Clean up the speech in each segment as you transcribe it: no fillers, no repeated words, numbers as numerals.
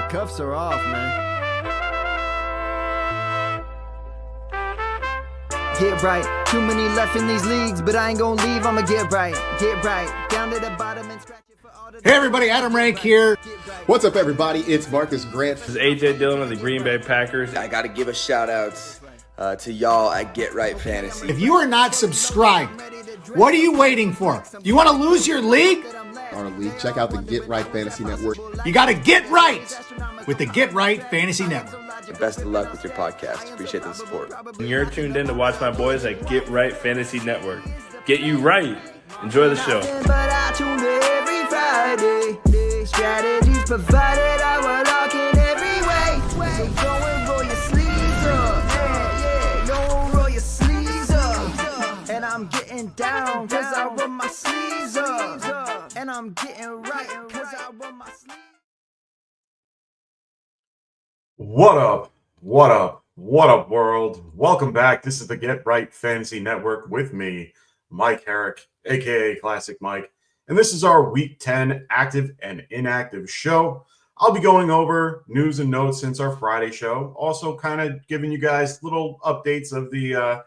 Cuffs are off, man. Get right. Too many left in these leagues, but I ain't gonna leave. I'ma get right. Get right. Down to the bottom and scratch it for all the... Hey everybody, Adam Rank here. What's up, everybody? It's Marcus Grant. This is AJ Dillon of the Green Bay Packers. I got to give a shout out to y'all at Get Right Fantasy. If you are not subscribed, what are you waiting for? You want to lose your league? Our league. Check out the Get Right Fantasy Network. You got to get right with the Get Right Fantasy Network. Best of luck with your podcast. Appreciate the support. And you're tuned in to watch my boys at Get Right Fantasy Network. Get you right. Enjoy the show. But I tune in every Friday. Strategies provided, I will lock in every way. So go and roll your sleeves up. Yeah, go roll your sleeves up. And I'm getting down, cause I roll my sleeves up. And I'm getting right, cause I roll my sleeves up. What up? What up? What up, world? Welcome back. This is the Get Right Fantasy Network with me, Mike Herrick, aka Classic Mike. And this is our Week 10 active and inactive show. I'll be going over news and notes since our Friday show. Also kind of giving you guys little updates of the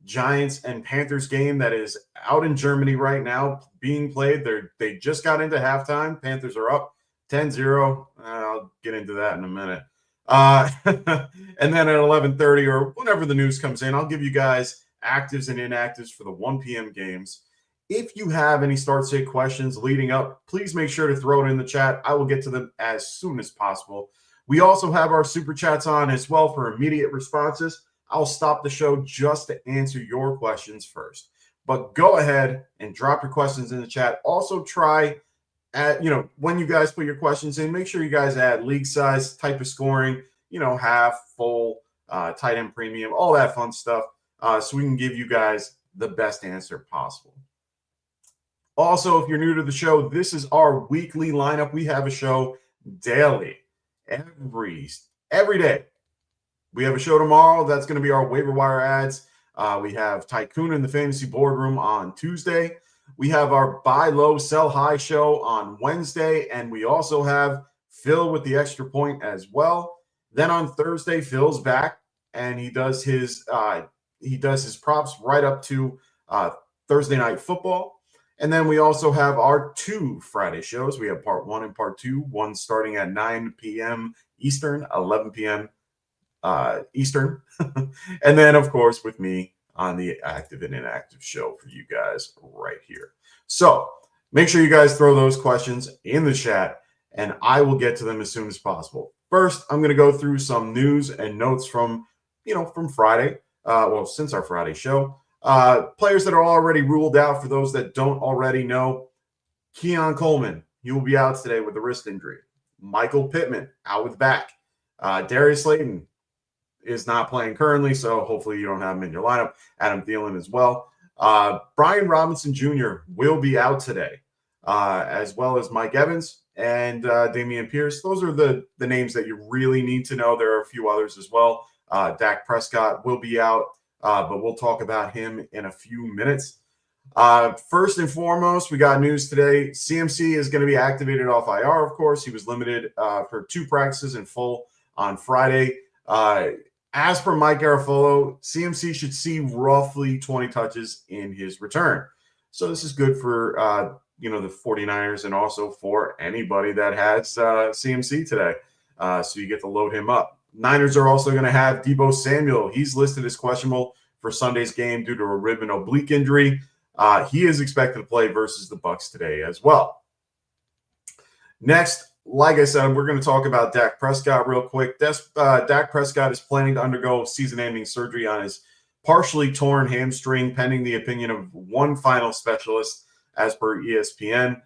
Giants and Panthers game that is out in Germany right now being played. They just got into halftime. Panthers are up 10-0. I'll get into that in a minute. And then at 11:30 or whenever the news comes in, I'll give you guys actives and inactives for the 1 p.m. games. If you have any start-sit questions leading up, please make sure to throw it in the chat. I will get to them as soon as possible. We also have our super chats on as well for immediate responses. I'll stop the show just to answer your questions first. But go ahead and drop your questions in the chat. Also try when you guys put your questions in, make sure you guys add league size, type of scoring, half, full, tight end premium, all that fun stuff, so we can give you guys the best answer possible. Also, if you're new to the show, this is our weekly lineup. We have a show daily, every day. We have a show tomorrow. That's going to be our waiver wire ads. We have Tycoon in the Fantasy Boardroom on Tuesday. We have our buy low, sell high show on Wednesday, and we also have Phil with the extra point as well. Then on Thursday, Phil's back, and he does his props right up to Thursday Night Football. And then we also have our 2 Friday shows. We have part 1 and part 2, one starting at 9 p.m. Eastern, 11 p.m. Eastern. And then, of course, with me on the active and inactive show for you guys right here. So make sure you guys throw those questions in the chat, and I will get to them as soon as possible. First, I'm going to go through some news and notes from Friday. Since our Friday show. Players that are already ruled out, for those that don't already know: Keon Coleman, he will be out today with a wrist injury. Michael Pittman, out with back. Darius Slayton is not playing currently, so hopefully you don't have him in your lineup. Adam Thielen as well. Brian Robinson Jr. will be out today, as well as Mike Evans and Dameon Pierce. Those are the names that you really need to know. There are a few others as well. Dak Prescott will be out, but we'll talk about him in a few minutes. First and foremost, we got news today. CMC is going to be activated off IR, of course. He was limited for 2 practices in full on Friday. As for Mike Garafolo, CMC should see roughly 20 touches in his return. So this is good for, the 49ers and also for anybody that has CMC today. So you get to load him up. Niners are also going to have Deebo Samuel. He's listed as questionable for Sunday's game due to a rib and oblique injury. He is expected to play versus the Bucs today as well. Next, like I said, we're going to talk about Dak Prescott real quick. Dak Prescott is planning to undergo season-ending surgery on his partially torn hamstring, pending the opinion of one final specialist, as per ESPN.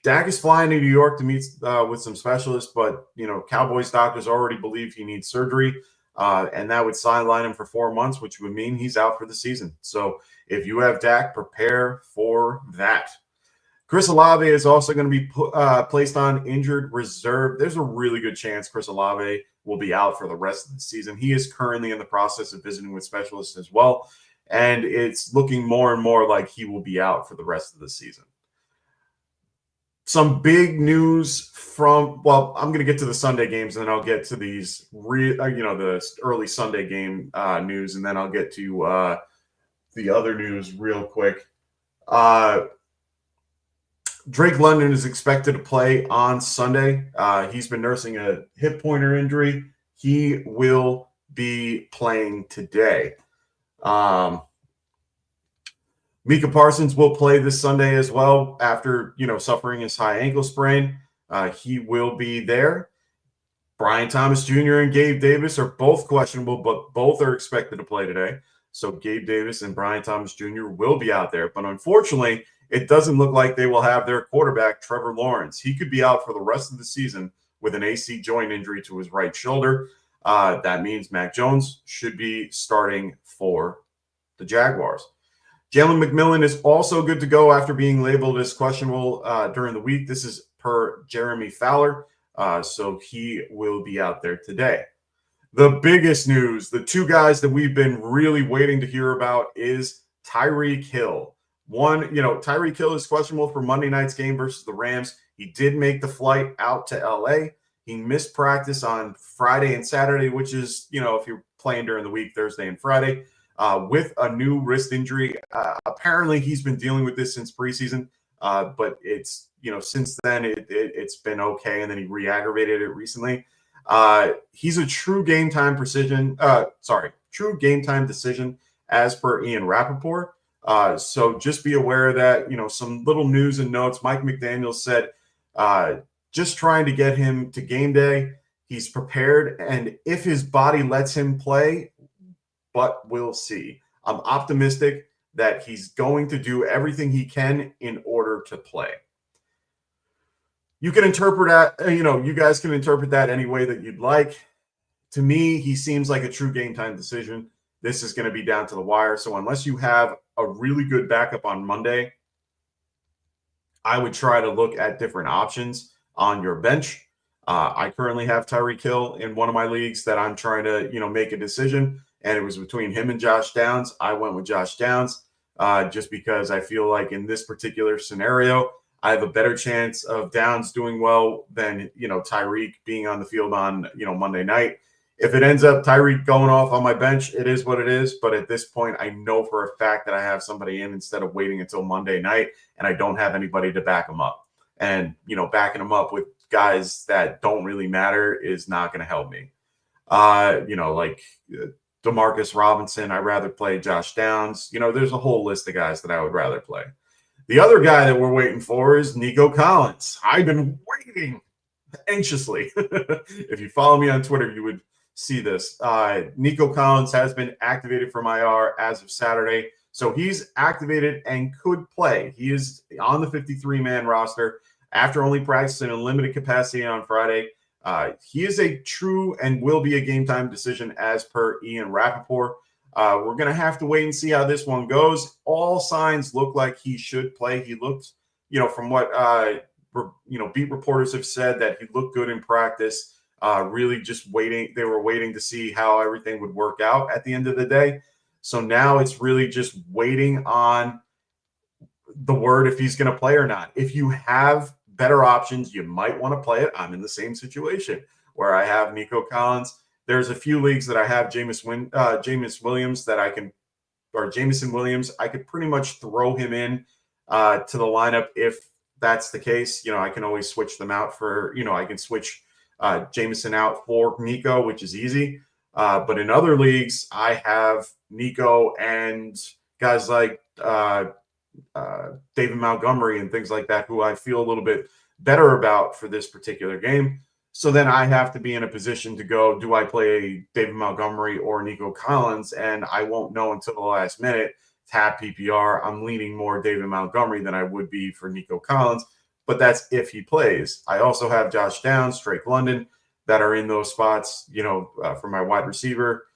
Dak is flying to New York to meet with some specialists, but Cowboys doctors already believe he needs surgery, and that would sideline him for 4 months, which would mean he's out for the season. So if you have Dak, prepare for that. Chris Olave is also going to be placed on injured reserve. There's a really good chance Chris Olave will be out for the rest of the season. He is currently in the process of visiting with specialists as well, and it's looking more and more like he will be out for the rest of the season. some big news from, well, I'm going to get to the Sunday games, and then I'll get to these, the early Sunday game news, and then I'll get to the other news real quick. Drake London is expected to play on Sunday. He's been nursing a hip pointer injury. He will be playing today. Micah Parsons will play this Sunday as well after, suffering his high ankle sprain. He will be there. Brian Thomas Jr. and Gabe Davis are both questionable, but both are expected to play today. So Gabe Davis and Brian Thomas Jr. will be out there. But unfortunately, it doesn't look like they will have their quarterback, Trevor Lawrence. He could be out for the rest of the season with an AC joint injury to his right shoulder. That means Mac Jones should be starting for the Jaguars. Jalen McMillan is also good to go after being labeled as questionable during the week. This is per Jeremy Fowler, so he will be out there today. The biggest news, the two guys that we've been really waiting to hear about is Tyreek Hill. Tyreek Hill is questionable for Monday night's game versus the Rams. He did make the flight out to LA. He missed practice on Friday and Saturday, which is, if you're playing during the week, Thursday and Friday, with a new wrist injury. Apparently, he's been dealing with this since preseason, but it's, since then it's been okay, and then he re-aggravated it recently. He's a true game time decision as per Ian Rappaport. So just be aware that, some little news and notes. Mike McDaniel said, just trying to get him to game day. He's prepared, and if his body lets him play, but we'll see. I'm optimistic that he's going to do everything he can in order to play. You can interpret that, you guys can interpret that any way that you'd like. To me, he seems like a true game time decision. This is going to be down to the wire. So unless you have a really good backup on Monday, I would try to look at different options on your bench. I currently have Tyreek Hill in one of my leagues that I'm trying to, make a decision. And it was between him and Josh Downs. I went with Josh Downs just because I feel like in this particular scenario, I have a better chance of Downs doing well than, Tyreek being on the field on, Monday night. If it ends up Tyreek going off on my bench, it is what it is. But at this point, I know for a fact that I have somebody in instead of waiting until Monday night, and I don't have anybody to back them up. And, backing them up with guys that don't really matter is not going to help me. Like Demarcus Robinson, I'd rather play Josh Downs. There's a whole list of guys that I would rather play. The other guy that we're waiting for is Nico Collins. I've been waiting anxiously. If you follow me on Twitter, you would see this. Nico Collins has been activated from IR as of Saturday. So he's activated and could play. He is on the 53-man roster after only practicing in limited capacity on Friday. He is a true and will be a game time decision as per Ian Rappaport. We're going to have to wait and see how this one goes. All signs look like he should play. He looked, from what, beat reporters have said, that he looked good in practice. Really just waiting. They were waiting to see how everything would work out at the end of the day. So now it's really just waiting on the word if he's going to play or not. If you have better options, you might want to play it. I'm in the same situation where I have Nico Collins. There's a few leagues that I have Jameson Williams that I can, or Jameson Williams. I could pretty much throw him in to the lineup if that's the case. I can always switch them out for, I can switch Jameson out for Nico, which is easy. But in other leagues, I have Nico and guys like David Montgomery and things like that, who I feel a little bit better about for this particular game. So then I have to be in a position to go, do I play David Montgomery or Nico Collins? And I won't know until the last minute. Tap PPR, I'm leaning more David Montgomery than I would be for Nico Collins, but that's if he plays. I also have Josh Downs, Drake London that are in those spots, for my wide receiver.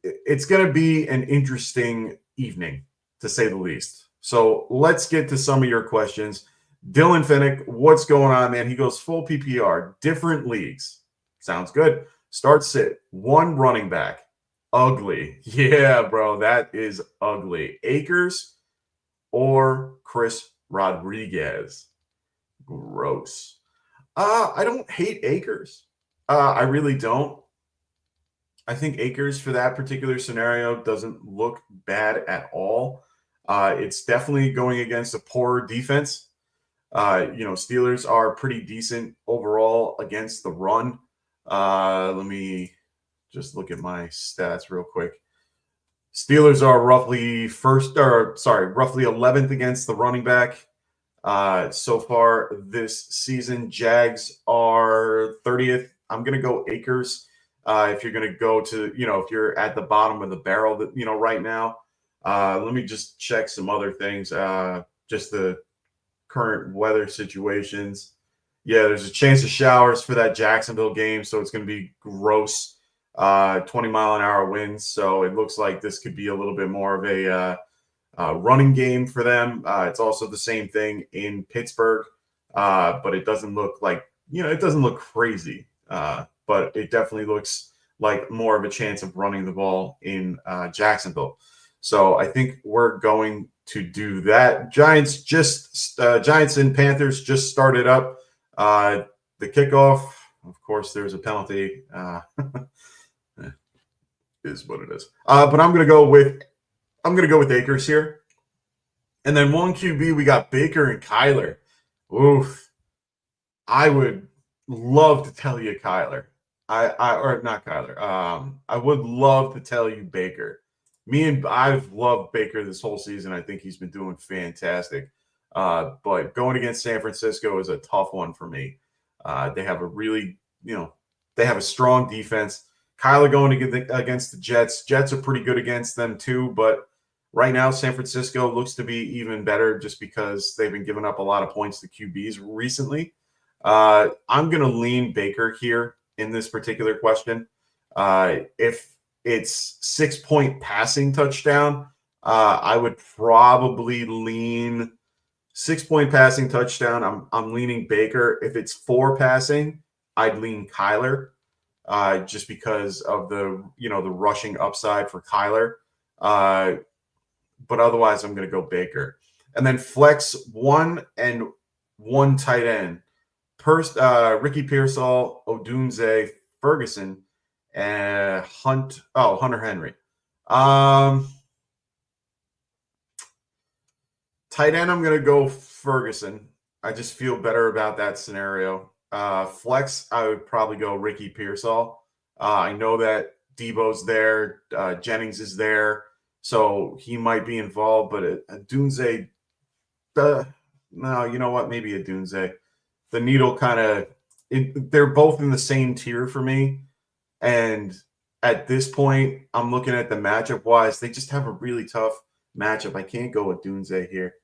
It's going to be an interesting evening, to say the least. So let's get to some of your questions. Dylan Finnick, what's going on, man? He goes full PPR, different leagues. Sounds good. Start sit, one running back. Ugly. Yeah, bro, that is ugly. Akers or Chris Rodriguez? Gross. I don't hate Akers. I really don't. I think Akers for that particular scenario doesn't look bad at all. It's definitely going against a poor defense. Steelers are pretty decent overall against the run. Let me just look at my stats real quick. Steelers are roughly roughly 11th against the running back. So far this season, Jags are 30th. I'm going to go Akers. If you're going to go to, if you're at the bottom of the barrel, that right now, let me just check some other things. Just the current weather situations. Yeah, there's a chance of showers for that Jacksonville game, so it's going to be gross. 20-mile-an-hour winds, so it looks like this could be a little bit more of a running game for them. It's also the same thing in Pittsburgh, but it doesn't look like, it doesn't look crazy, but it definitely looks like more of a chance of running the ball in Jacksonville. So I think we're going to do that. Giants and Panthers just started up. The kickoff, of course, there's a penalty. Is what it is. But I'm gonna go with Akers here. And then one QB, we got Baker and Kyler. Oof. I would love to tell you Kyler. Or not Kyler. I would love to tell you Baker. I've loved Baker this whole season. I think he's been doing fantastic. But going against San Francisco is a tough one for me. They have they have a strong defense. Kyler going against the Jets. Jets are pretty good against them too, but right now San Francisco looks to be even better just because they've been giving up a lot of points to QBs recently. I'm going to lean Baker here in this particular question. If it's 6-point passing touchdown, I would probably lean 6-point passing touchdown. I'm leaning Baker. If it's 4 passing, I'd lean Kyler. Just because of the rushing upside for Kyler. But otherwise, I'm going to go Baker. And then flex 1 and 1 tight end. First, Ricky Pearsall, Odunze, Ferguson, and Hunter Henry. Tight end, I'm going to go Ferguson. I just feel better about that scenario. Flex, I would probably go Ricky Pearsall. I know that Debo's there, Jennings is there, so he might be involved. But Dunze, no, you know what? Maybe a Dunze. The needle they're both in the same tier for me. And at this point, I'm looking at the matchup wise. They just have a really tough matchup. I can't go with Dunze here.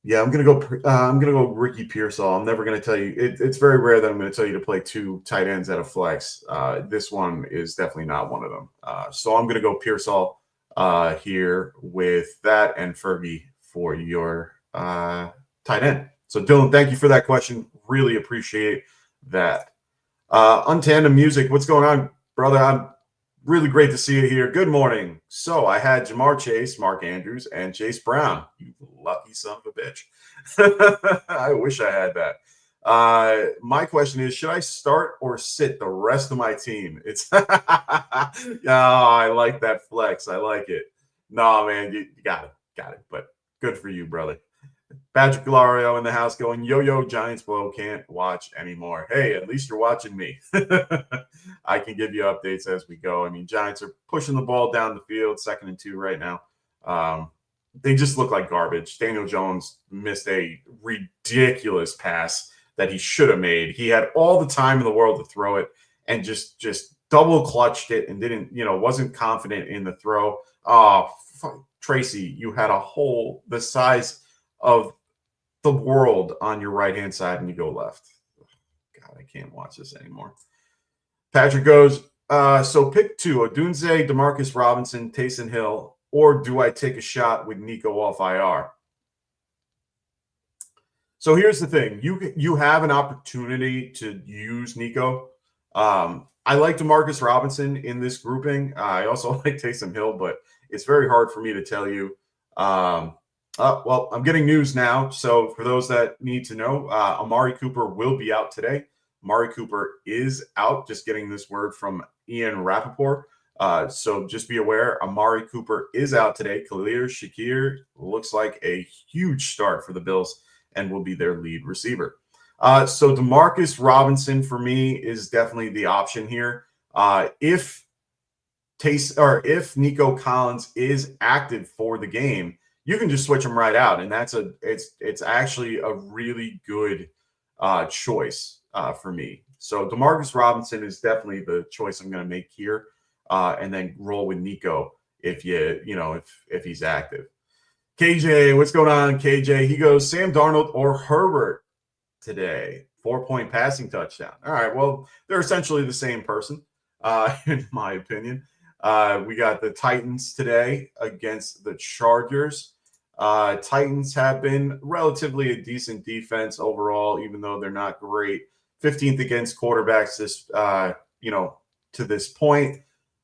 Yeah, I'm gonna go Ricky Pearsall. I'm never gonna tell you. It's very rare that I'm gonna tell you to play 2 tight ends at a flex. This one is definitely not one of them. So I'm gonna go Pearsall here with that and Fergie for your tight end. So Dylan, thank you for that question. Really appreciate that. Untandem Music, what's going on, brother? I'm really great to see you here. Good morning. So I had Jamar Chase, Mark Andrews, and Chase Brown. You lucky son of a bitch. I wish I had that. My question is, should I start or sit the rest of my team? It's I like that flex. I like it. No, man, you got it. But good for you, brother. Patrick Glario in the house going, yo, Giants blow, can't watch anymore. Hey, at least you're watching me. I can give you updates as we go. I mean, Giants are pushing the ball down the field, 2nd and 2 right now. They just look like garbage. Daniel Jones missed a ridiculous pass that he should have made. He had all the time in the world to throw it and just double clutched it and didn't, wasn't confident in the throw. Tracy, you had a hole the size of the world on your right-hand side and you go left. God, I can't watch this anymore. Patrick goes, so pick 2, Odunze, Demarcus Robinson, Taysom Hill, or do I take a shot with Nico off IR? So here's the thing. You have an opportunity to use Nico. I like Demarcus Robinson in this grouping. I also like Taysom Hill, but it's very hard for me to tell you Well, I'm getting news now. So for those that need to know, Amari Cooper will be out today. Amari Cooper is out. Just getting this word from Ian Rappaport. So just be aware, Amari Cooper is out today. Khalil Shakir looks like a huge start for the Bills and will be their lead receiver. So Demarcus Robinson for me is definitely the option here. If Nico Collins is active for the game, you can just switch him right out, and it's actually a really good choice for me. So Demarcus Robinson is definitely the choice I'm going to make here, and then roll with Nico if if he's active. KJ, what's going on, KJ? He goes Sam Darnold or Herbert today. 4-point passing touchdown. All right, well, they're essentially the same person, in my opinion. We got the Titans today against the Chargers. Titans have been relatively a decent defense overall, even though they're not great. 15th against quarterbacks to this point.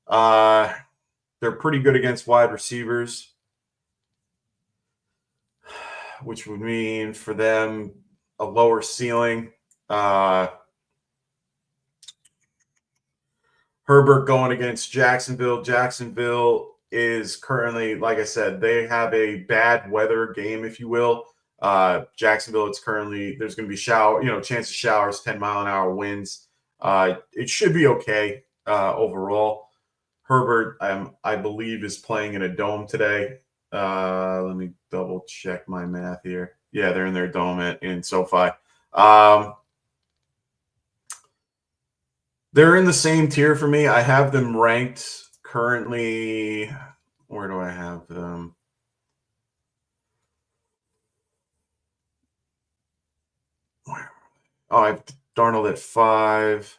They're pretty good against wide receivers, which would mean for them a lower ceiling. Herbert going against Jacksonville. Jacksonville is currently, like I said, they have a bad weather game, if you will. Jacksonville, there's going to be chance of showers, 10-mile-an-hour winds. It should be okay overall. Herbert, I believe, is playing in a dome today. Let me double check my math here. Yeah, they're in their dome in SoFi. They're in the same tier for me. I have them ranked currently. Where do I have them? I have Darnold at 5,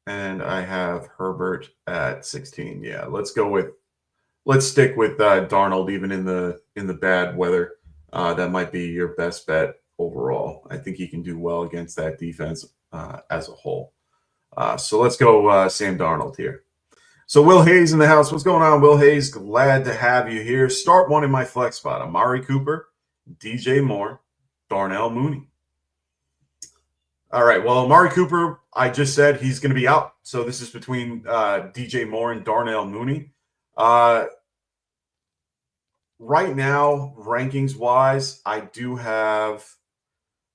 and I have Herbert at 16. Yeah, let's stick with Darnold even in the bad weather. That might be your best bet overall. I think he can do well against that defense as a whole. So let's go Sam Darnold here. So Will Hayes in the house. What's going on, Will Hayes? Glad to have you here. Start one in my flex spot. Amari Cooper, DJ Moore, Darnell Mooney. All right. Well, Amari Cooper, I just said he's going to be out. So this is between DJ Moore and Darnell Mooney. Right now, rankings-wise, I do have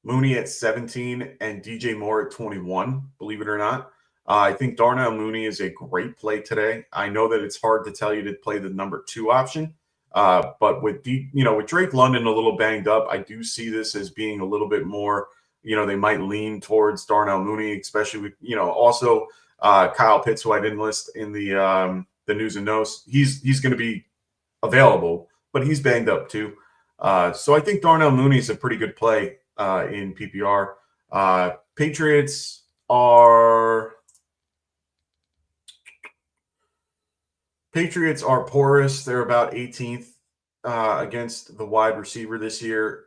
Mooney at 17 and DJ Moore at 21, believe it or not. I think Darnell Mooney is a great play today. I know that it's hard to tell you to play the number 2 option, but with Drake London a little banged up, I do see this as being a little bit more. They might lean towards Darnell Mooney, especially with also Kyle Pitts, who I didn't list in the news and notes. He's going to be available, but he's banged up too. So I think Darnell Mooney is a pretty good play in PPR. Patriots are porous. They're about 18th against the wide receiver this year.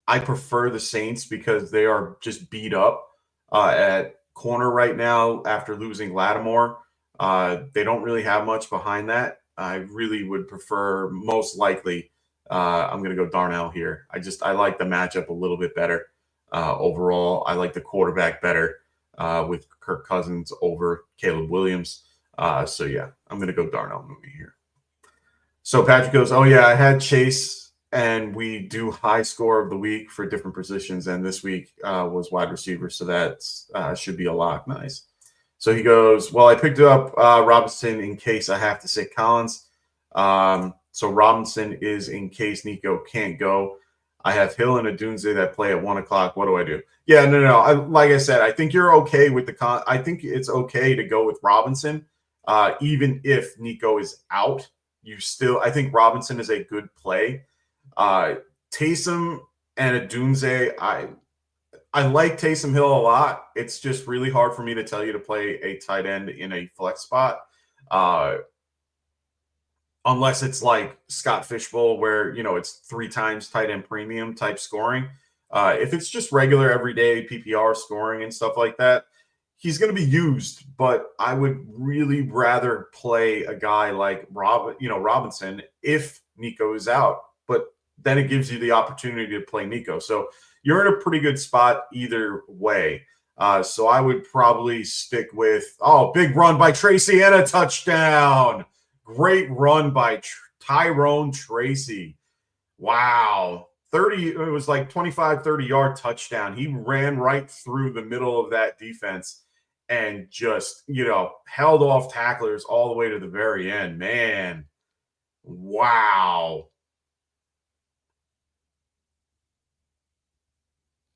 I prefer the Saints because they are just beat up at corner right now after losing Lattimore. They don't really have much behind that. I really would prefer, most likely, I'm going to go Darnell here. I like the matchup a little bit better overall. I like the quarterback better with Kirk Cousins over Caleb Williams. So yeah, I'm going to go Darnell Mooney here. So Patrick goes, oh yeah, I had Chase, and we do high score of the week for different positions, and this week was wide receiver, so that should be a lock. Nice. So he goes, well, I picked up Robinson in case I have to sit Collins. So Robinson is in case Nico can't go. I have Hill and Adunze that play at 1 o'clock. What do I do? Yeah, no. Like I said, I think you're okay with I think it's okay to go with Robinson, even if Nico is out. I think Robinson is a good play. Taysom and Adunze, I like Taysom Hill a lot. It's just really hard for me to tell you to play a tight end in a flex spot. Unless it's like Scott Fishbowl where, it's 3 times tight end premium type scoring. If it's just regular everyday PPR scoring and stuff like that, he's going to be used, but I would really rather play a guy like Robinson if Nico is out. But then it gives you the opportunity to play Nico. So you're in a pretty good spot either way. So I would probably stick with, big run by Tracy and a touchdown. Great run by Tyrone Tracy. Wow. It was like 25, 30-yard touchdown. He ran right through the middle of that defense and just, held off tacklers all the way to the very end. Man, wow.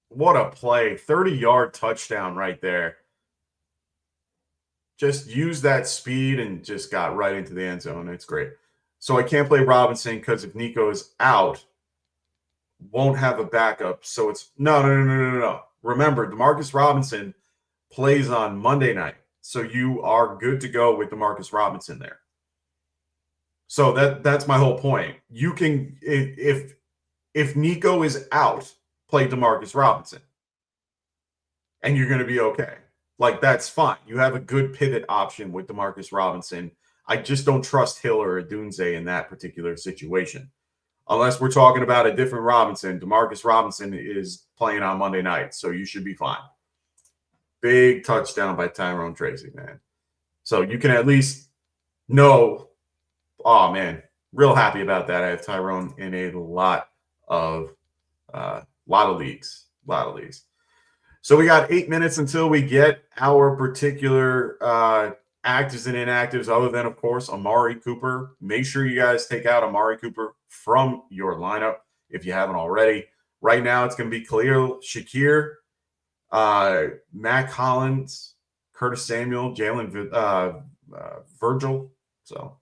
What a play. 30-yard touchdown right there. Just used that speed and just got right into the end zone. It's great. So I can't play Robinson because if Nico is out, won't have a backup. So it's no. Remember, DeMarcus Robinson plays on Monday night. So you are good to go with DeMarcus Robinson there. So that's my whole point. You can, if Nico is out, play DeMarcus Robinson. And you're going to be okay. Like, that's fine. You have a good pivot option with DeMarcus Robinson. I just don't trust Hill or Odunze in that particular situation. Unless we're talking about a different Robinson. DeMarcus Robinson is playing on Monday night, so you should be fine. Big touchdown by Tyrone Tracy, man. So you can at least know, oh, man, real happy about that. I have Tyrone in a lot of leagues. So we got 8 minutes until we get our particular actives and inactives, other than, of course, Amari Cooper. Make sure you guys take out Amari Cooper from your lineup if you haven't already. Right now, it's going to be Khalil Shakir, Matt Collins, Curtis Samuel, Jalen Virgil. So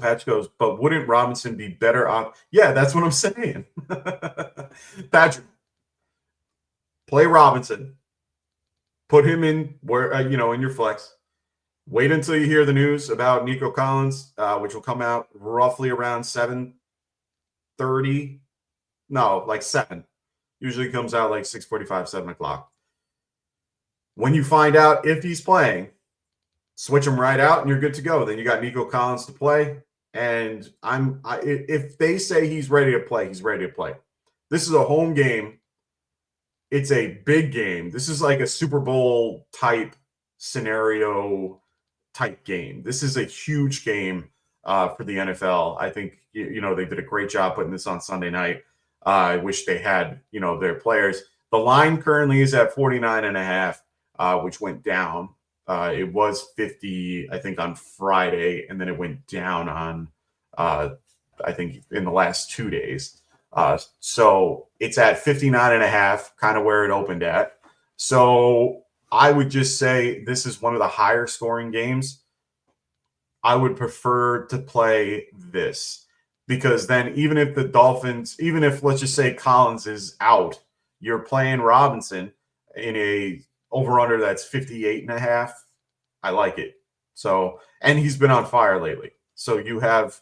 Patrick goes, but wouldn't Robinson be better off? Yeah, that's what I'm saying. Patrick, play Robinson. Put him in where in your flex. Wait until you hear the news about Nico Collins, which will come out roughly around 7:30. No, like 7. Usually comes out like 6:45, 7 o'clock. When you find out if he's playing, switch him right out and you're good to go. Then you got Nico Collins to play. And if they say he's ready to play, he's ready to play. This is a home game. It's a big game. This is like a Super Bowl type scenario type game. This is a huge game for the NFL. I think, they did a great job putting this on Sunday night. I wish they had, their players. The line currently is at 49.5, which went down. It was 50, I think, on Friday, and then it went down on, I think, in the last 2 days. So it's at 59.5, kind of where it opened at. So I would just say this is one of the higher scoring games. I would prefer to play this because then even if the Dolphins, even if let's just say Collins is out, you're playing Robinson in a over-under that's 58.5. I like it. So, and he's been on fire lately. So you have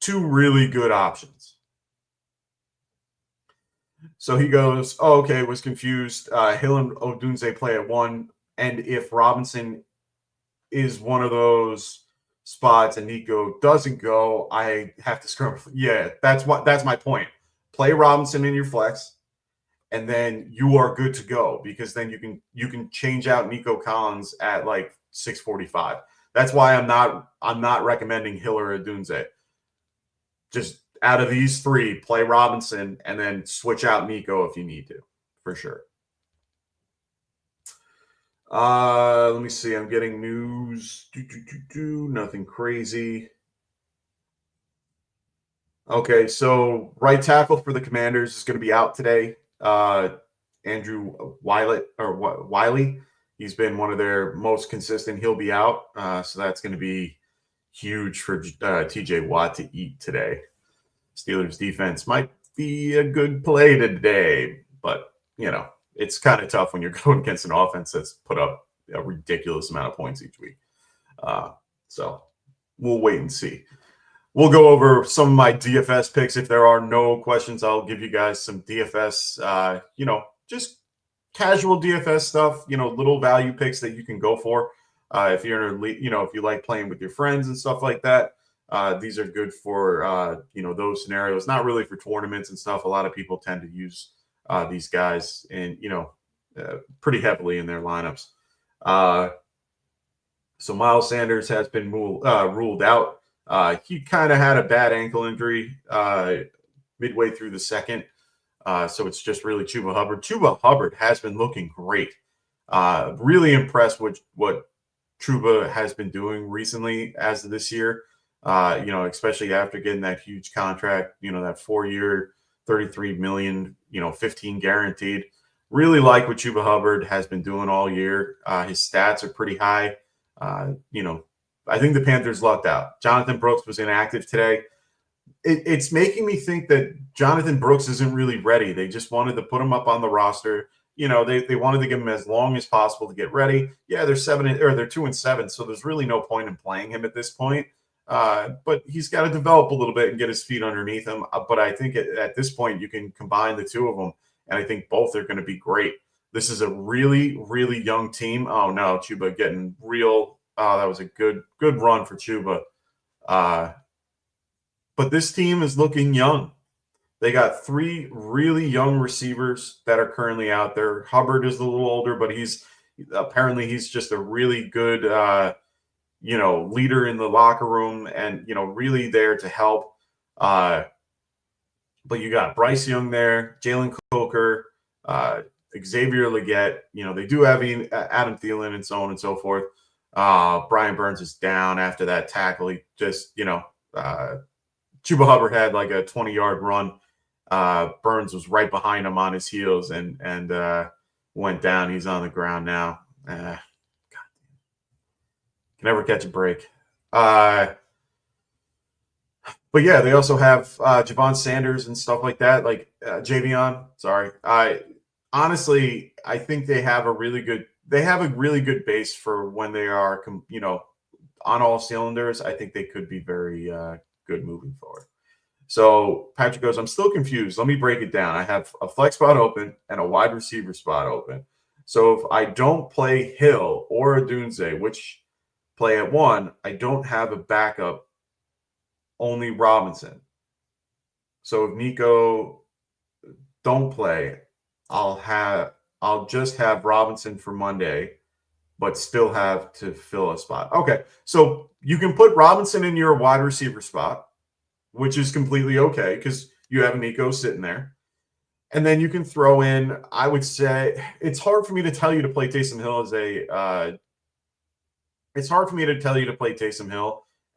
two really good options. So he goes, was confused. Hill and Odunze play at 1. And if Robinson is one of those spots and Nico doesn't go, I have to scrum. Yeah, that's my point. Play Robinson in your flex, and then you are good to go because then you can change out Nico Collins at like 6:45. That's why I'm not recommending Hill or Odunze. Just out of these 3, play Robinson and then switch out Nico if you need to, for sure. Let me see. I'm getting news. Nothing crazy. Okay, so right tackle for the Commanders is going to be out today. Andrew Wiley. He's been one of their most consistent. He'll be out. So that's going to be huge for TJ Watt to eat today. Steelers defense might be a good play today, but it's kind of tough when you're going against an offense that's put up a ridiculous amount of points each week. So we'll wait and see. We'll go over some of my DFS picks. If there are no questions, I'll give you guys some DFS, just casual DFS stuff, little value picks that you can go for. If you're in a, if you like playing with your friends and stuff like that, These are good for those scenarios. Not really for tournaments and stuff. A lot of people tend to use these guys in pretty heavily in their lineups. So Miles Sanders has been ruled out. He kind of had a bad ankle injury midway through the second. So it's just really Chuba Hubbard. Chuba Hubbard has been looking great. Really impressed with what Chuba has been doing recently as of this year. Especially after getting that huge contract, that 4-year, $33 million, 15 guaranteed. Really like what Chuba Hubbard has been doing all year. His stats are pretty high. I think the Panthers lucked out. Jonathan Brooks was inactive today. It's making me think that Jonathan Brooks isn't really ready. They just wanted to put him up on the roster. They wanted to give him as long as possible to get ready. Yeah, they're 2-7, so there's really no point in playing him at this point. But he's got to develop a little bit and get his feet underneath him. But I think at this point you can combine the two of them, and I think both are going to be great. This is a really, really young team. Oh no, Chuba getting real. That was a good run for Chuba. But this team is looking young. They got 3 really young receivers that are currently out there. Hubbard is a little older, but he's just a really good, leader in the locker room and, really there to help. But you got Bryce Young there, Jalen Coker, Xavier Legette. They do have Adam Thielen and so on and so forth. Brian Burns is down after that tackle. He just, Chuba Hubbard had like a 20-yard run. Burns was right behind him on his heels and went down. He's on the ground now. God, can never catch a break. But yeah, they also have Javon Sanders and stuff like that, like Javion. Sorry. Honestly, I think they have a really good base for when they are, on all cylinders. I think they could be very good moving forward. So Patrick goes, I'm still confused. Let me break it down. I have a flex spot open and a wide receiver spot open. So if I don't play Hill or Odunze, which play at 1, I don't have a backup, only Robinson. So if Nico don't play, I'll just have Robinson for Monday, but still have to fill a spot. Okay, so you can put Robinson in your wide receiver spot, which is completely okay because you have Nico sitting there. And then you can throw in, I would say, it's hard for me to tell you to play Taysom Hill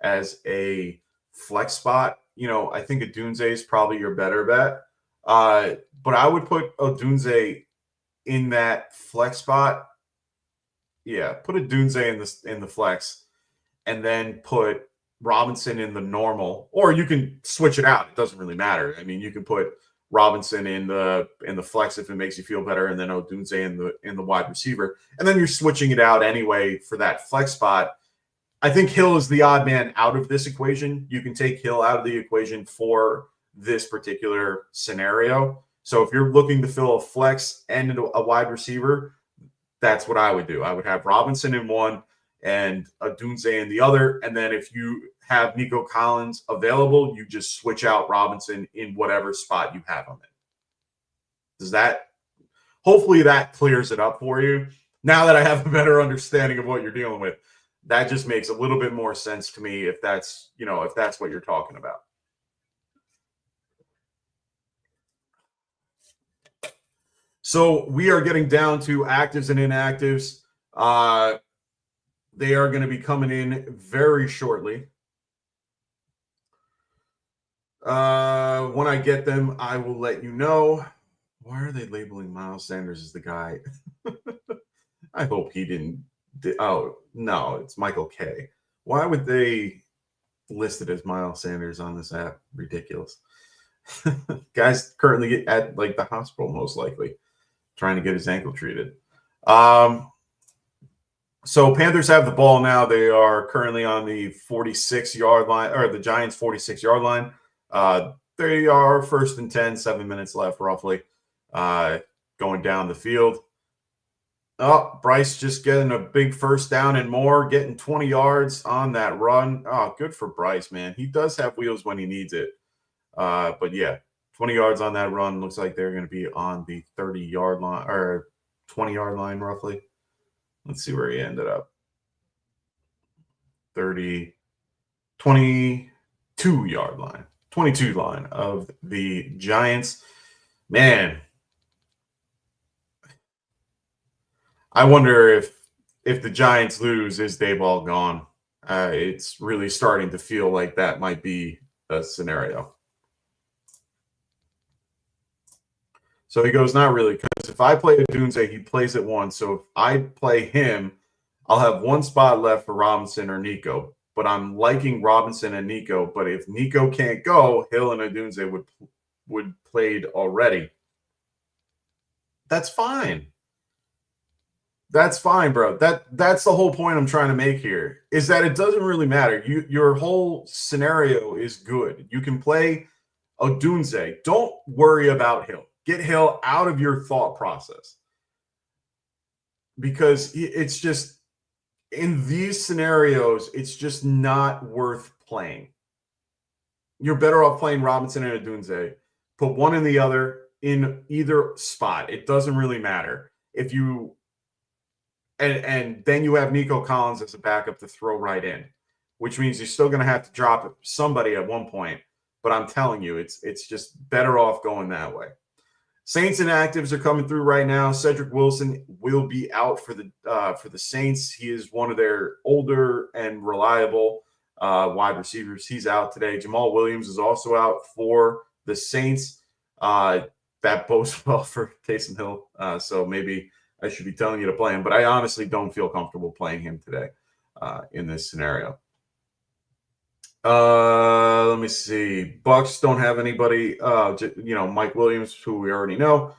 as a flex spot. I think Odunze is probably your better bet. But I would put Odunze in that flex spot. Yeah, put Odunze in the flex, and then put Robinson in the normal, or you can switch it out. It doesn't really matter. I mean, you can put Robinson in the flex if it makes you feel better, and then Odunze in the wide receiver, and then you're switching it out anyway for that flex spot. I think Hill is the odd man out of this equation. You can take Hill out of the equation for this particular scenario. So if you're looking to fill a flex and a wide receiver, that's what I would do. I would have Robinson in one and Odunze in the other. And then if you have Nico Collins available, you just switch out Robinson in whatever spot you have him in. Hopefully that clears it up for you. Now that I have a better understanding of what you're dealing with, that just makes a little bit more sense to me if that's what you're talking about. So we are getting down to actives and inactives. They are going to be coming in very shortly. When I get them, I will let you know. Why are they labeling Miles Sanders as the guy? I hope he didn't. Oh, no, it's Michael K. Why would they list it as Miles Sanders on this app? Ridiculous. Guy's currently at like the hospital, most likely, trying to get his ankle treated. So Panthers have the ball now. They are currently on the 46-yard line, or the Giants' 46-yard line. They are 1st and 10, 7 minutes left roughly, going down the field. Oh, Bryce just getting a big first down and more, getting 20 yards on that run. Oh, good for Bryce, man. He does have wheels when he needs it. But yeah, 20 yards on that run. Looks like they're going to be on the 30-yard line or 20-yard line roughly. Let's see where he ended up. 22-yard line. 22 line of the Giants. Man, I wonder if the Giants lose, is Dayball gone? It's really starting to feel like that might be a scenario. So he goes, not really, because if I play Odunze, he plays at one. So if I play him, I'll have one spot left for Robinson or Nico. But I'm liking Robinson and Nico. But if Nico can't go, Hill and Odunze would played already. That's fine. That's fine, bro. That's the whole point I'm trying to make here, is that it doesn't really matter. Your whole scenario is good. You can play Odunze. Don't worry about Hill. Get Hill out of your thought process, because it's just, in these scenarios, it's just not worth playing. You're better off playing Robinson and Odunze. Put one in the other in either spot. It doesn't really matter. If you and then you have Nico Collins as a backup to throw right in, which means you're still going to have to drop somebody at one point. But I'm telling you, it's just better off going that way. Saints inactives are coming through right now. Cedric Wilson will be out for the Saints. He is one of their older and reliable wide receivers. He's out today. Jamal Williams is also out for the Saints. That bodes well for Taysom Hill. So maybe I should be telling you to play him, but I honestly don't feel comfortable playing him today in this scenario. Let me see. Bucks don't have anybody. Mike Williams, who we already know.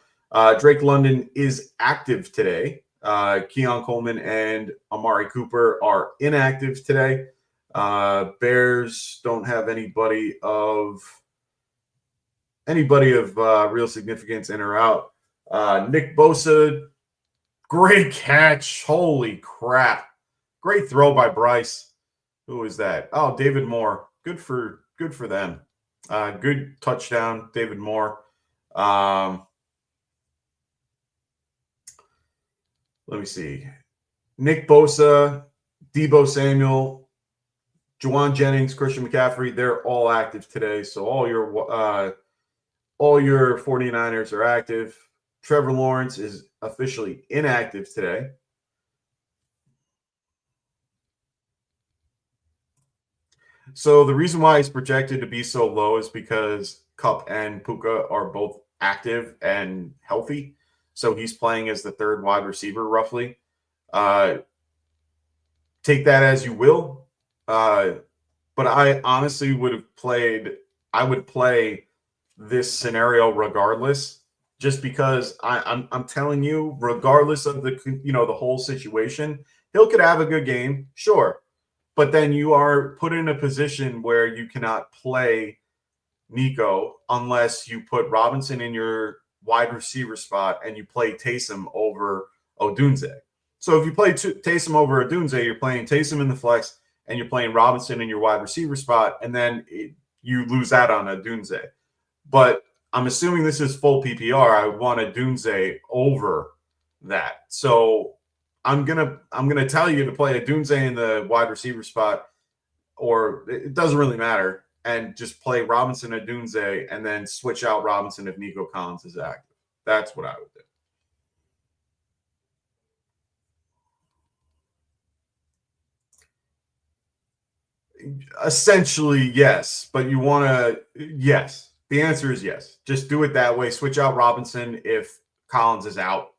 Drake London is active today. Keon Coleman and Amari Cooper are inactive today. Bears don't have anybody of real significance in or out. Nick Bosa, great catch. Holy crap. Great throw by Bryce. Who is that? Oh, David Moore. Good for them. Good touchdown, David Moore. Let me see. Nick Bosa, Debo Samuel, Juwan Jennings, Christian McCaffrey, they're all active today. So all your 49ers are active. Trevor Lawrence is officially inactive today. So the reason why he's projected to be so low is because Kupp and Puka are both active and healthy. So he's playing as the third wide receiver, roughly. Take that as you will. But I honestly would play this scenario regardless, just because I'm telling you, regardless of the whole situation, Hill could have a good game, sure. But then you are put in a position where you cannot play Nico unless you put Robinson in your wide receiver spot and you play Taysom over Odunze. So if you play Taysom over Odunze, you're playing Taysom in the flex and you're playing Robinson in your wide receiver spot, and then you lose out on Odunze. But I'm assuming this is full PPR. I would want Odunze over that. So I'm gonna tell you to play Odunze in the wide receiver spot, or it doesn't really matter, and just play Robinson Odunze and then switch out Robinson if Nico Collins is active. That's what I would do. Essentially, yes, but you want to yes. The answer is yes. Just do it that way. Switch out Robinson if Collins is out.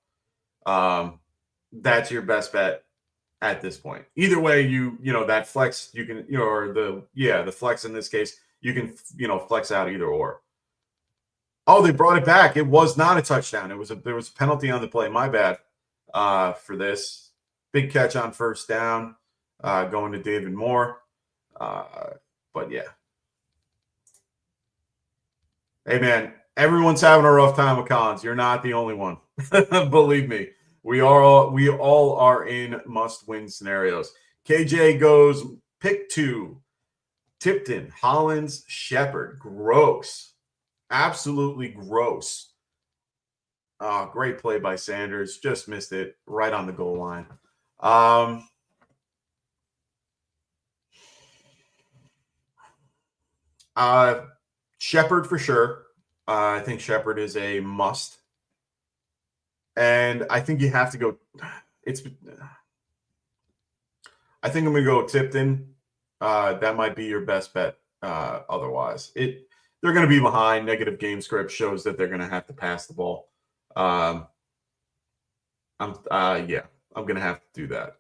That's your best bet at this point. Either way, that flex you can, or the flex in this case, you can, flex out either or. Oh, they brought it back. It was not a touchdown. There was a penalty on the play. My bad for this. Big catch on first down going to David Moore. But yeah. Hey, man, everyone's having a rough time with Collins. You're not the only one. Believe me. We all are in must-win scenarios. KJ goes pick 2. Tipton, Hollins, Shepard. Gross. Absolutely gross. Great play by Sanders. Just missed it right on the goal line. Shepard for sure. I think Shepard is a must. And I think you have to go. I think I'm going to go Tipton. That might be your best bet. Otherwise, they're going to be behind. Negative game script shows that they're going to have to pass the ball. I'm going to have to do that.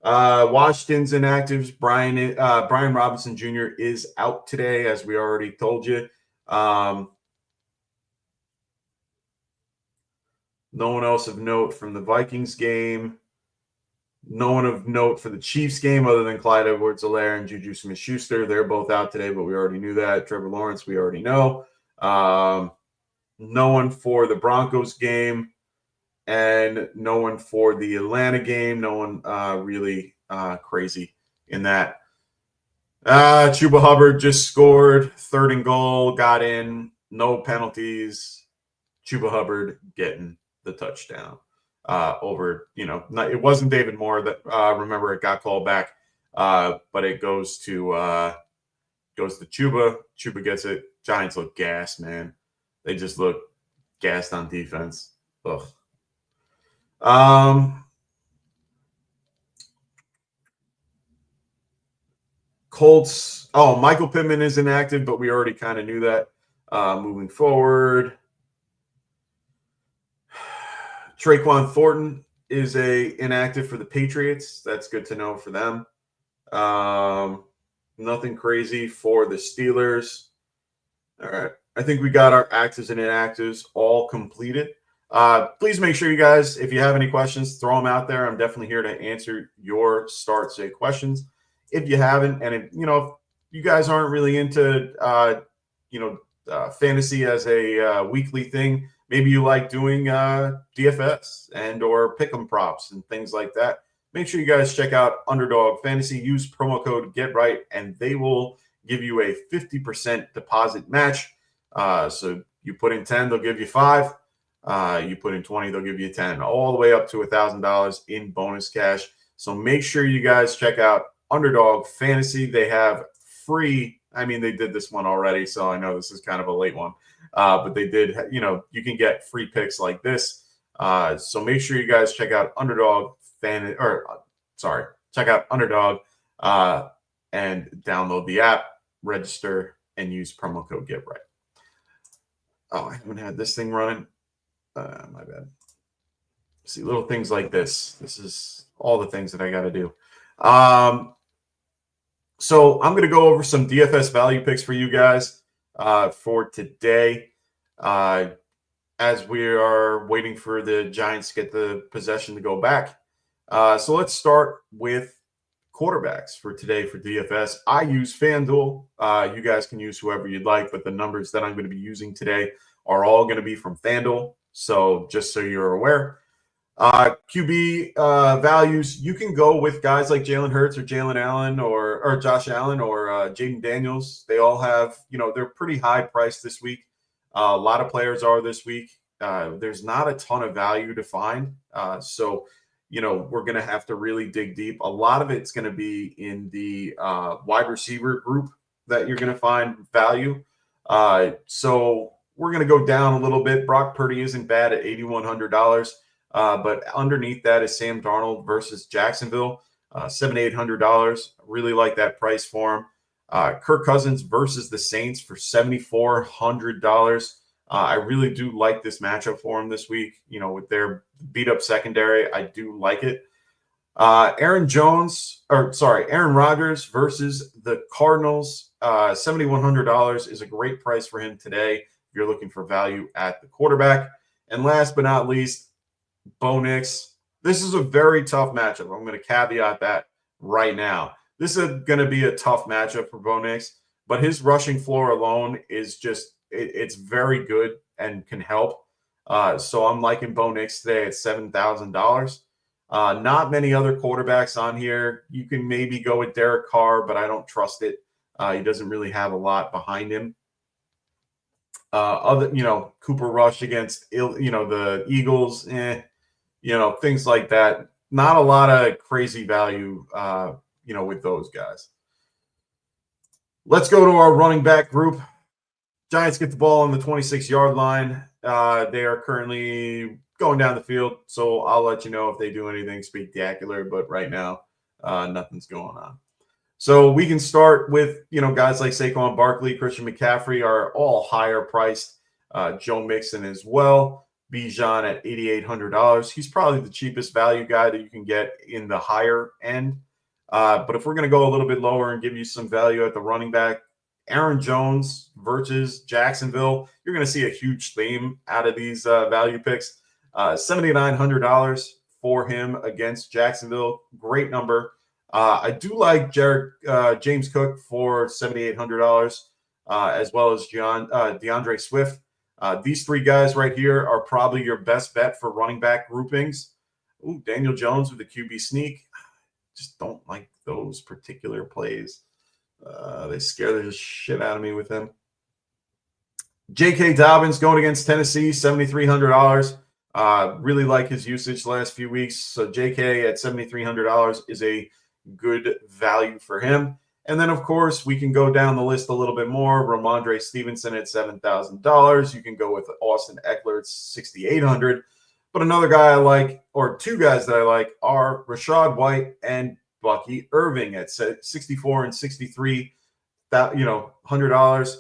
Washington's inactives. Brian Robinson Jr. is out today, as we already told you. No one else of note from the Vikings game. No one of note for the Chiefs game other than Clyde Edwards-Helaire and Juju Smith-Schuster. They're both out today, but we already knew that. Trevor Lawrence, we already know. No one for the Broncos game, and no one for the Atlanta game. No one really crazy in that. Chuba Hubbard just scored, 3rd and goal, got in, no penalties. Chuba Hubbard getting the touchdown over, it wasn't David Moore that remember it got called back, but it goes to Chuba. Chuba gets it. Giants look gassed, man. They just look gassed on defense. Ugh. Colts. Oh, Michael Pittman is inactive, but we already kind of knew that. Moving forward, Traquan Thornton is inactive for the Patriots. That's good to know for them. Nothing crazy for the Steelers. All right. I think we got our actives and inactives all completed. Please make sure you guys, if you have any questions, throw them out there. I'm definitely here to answer your start say questions. If you haven't, and if you guys aren't really into fantasy as a weekly thing, maybe you like doing DFS and or pick'em props and things like that. Make sure you guys check out Underdog Fantasy. Use promo code GetRight, and they will give you a 50% deposit match. So you put in 10, they'll give you 5. You put in 20, they'll give you 10, all the way up to $1,000 in bonus cash. So make sure you guys check out Underdog Fantasy. They have free. I mean, they did this one already, so I know this is kind of a late one. But they did, you can get free picks like this. So make sure you guys check out Underdog check out Underdog and download the app, register, and use promo code GetRight. Oh, I haven't had this thing running. My bad. See, little things like this. This is all the things that I got to do. So I'm going to go over some DFS value picks for you guys for today as we are waiting for the Giants to get the possession to go back. So let's start with quarterbacks for today for DFS. I use FanDuel. You guys can use whoever you'd like, but the numbers that I'm going to be using today are all going to be from FanDuel. So just so you're aware. QB values, you can go with guys like Jalen Hurts or Jalen Allen or Josh Allen or Jaden Daniels. They all have, they're pretty high priced this week. A lot of players are this week. There's not a ton of value to find. So we're going to have to really dig deep. A lot of it's going to be in the wide receiver group that you're going to find value. So we're going to go down a little bit. Brock Purdy isn't bad at $8,100. But underneath that is Sam Darnold versus Jacksonville, $7,800. Really like that price for him. Kirk Cousins versus the Saints for $7,400. I really do like this matchup for him this week. With their beat up secondary, I do like it. Aaron Rodgers versus the Cardinals, $7,100 is a great price for him today if you're looking for value at the quarterback. And last but not least, Bo Nix. This is a very tough matchup. I'm going to caveat that right now. This is going to be a tough matchup for Bo Nix, but his rushing floor alone is just, it's very good and can help. So I'm liking Bo Nix today at $7,000. Not many other quarterbacks on here. You can maybe go with Derek Carr, but I don't trust it. He doesn't really have a lot behind him. Cooper Rush against, the Eagles, things like that. Not a lot of crazy value, with those guys. Let's go to our running back group. Giants get the ball on the 26-yard line. They are currently going down the field, so I'll let you know if they do anything spectacular, but right now, nothing's going on. So we can start with, guys like Saquon Barkley, Christian McCaffrey are all higher priced. Joe Mixon as well. Bijan at $8,800. He's probably the cheapest value guy that you can get in the higher end. But if we're going to go a little bit lower and give you some value at the running back, Aaron Jones versus Jacksonville, you're going to see a huge theme out of these value picks. $7,900 for him against Jacksonville. Great number. I do like James Cook for $7,800, as well as DeAndre Swift. These three guys right here are probably your best bet for running back groupings. Ooh, Daniel Jones with the QB sneak. Just don't like those particular plays. They scare the shit out of me with him. J.K. Dobbins going against Tennessee, $7,300. Really like his usage the last few weeks. So J.K. at $7,300 is a good value for him. And then, of course, we can go down the list a little bit more. Ramondre Stevenson at $7,000. You can go with Austin Eckler at $6,800. But another guy I like, or two guys that I like, are Rachaad White and Bucky Irving at $64,000 and $63,100.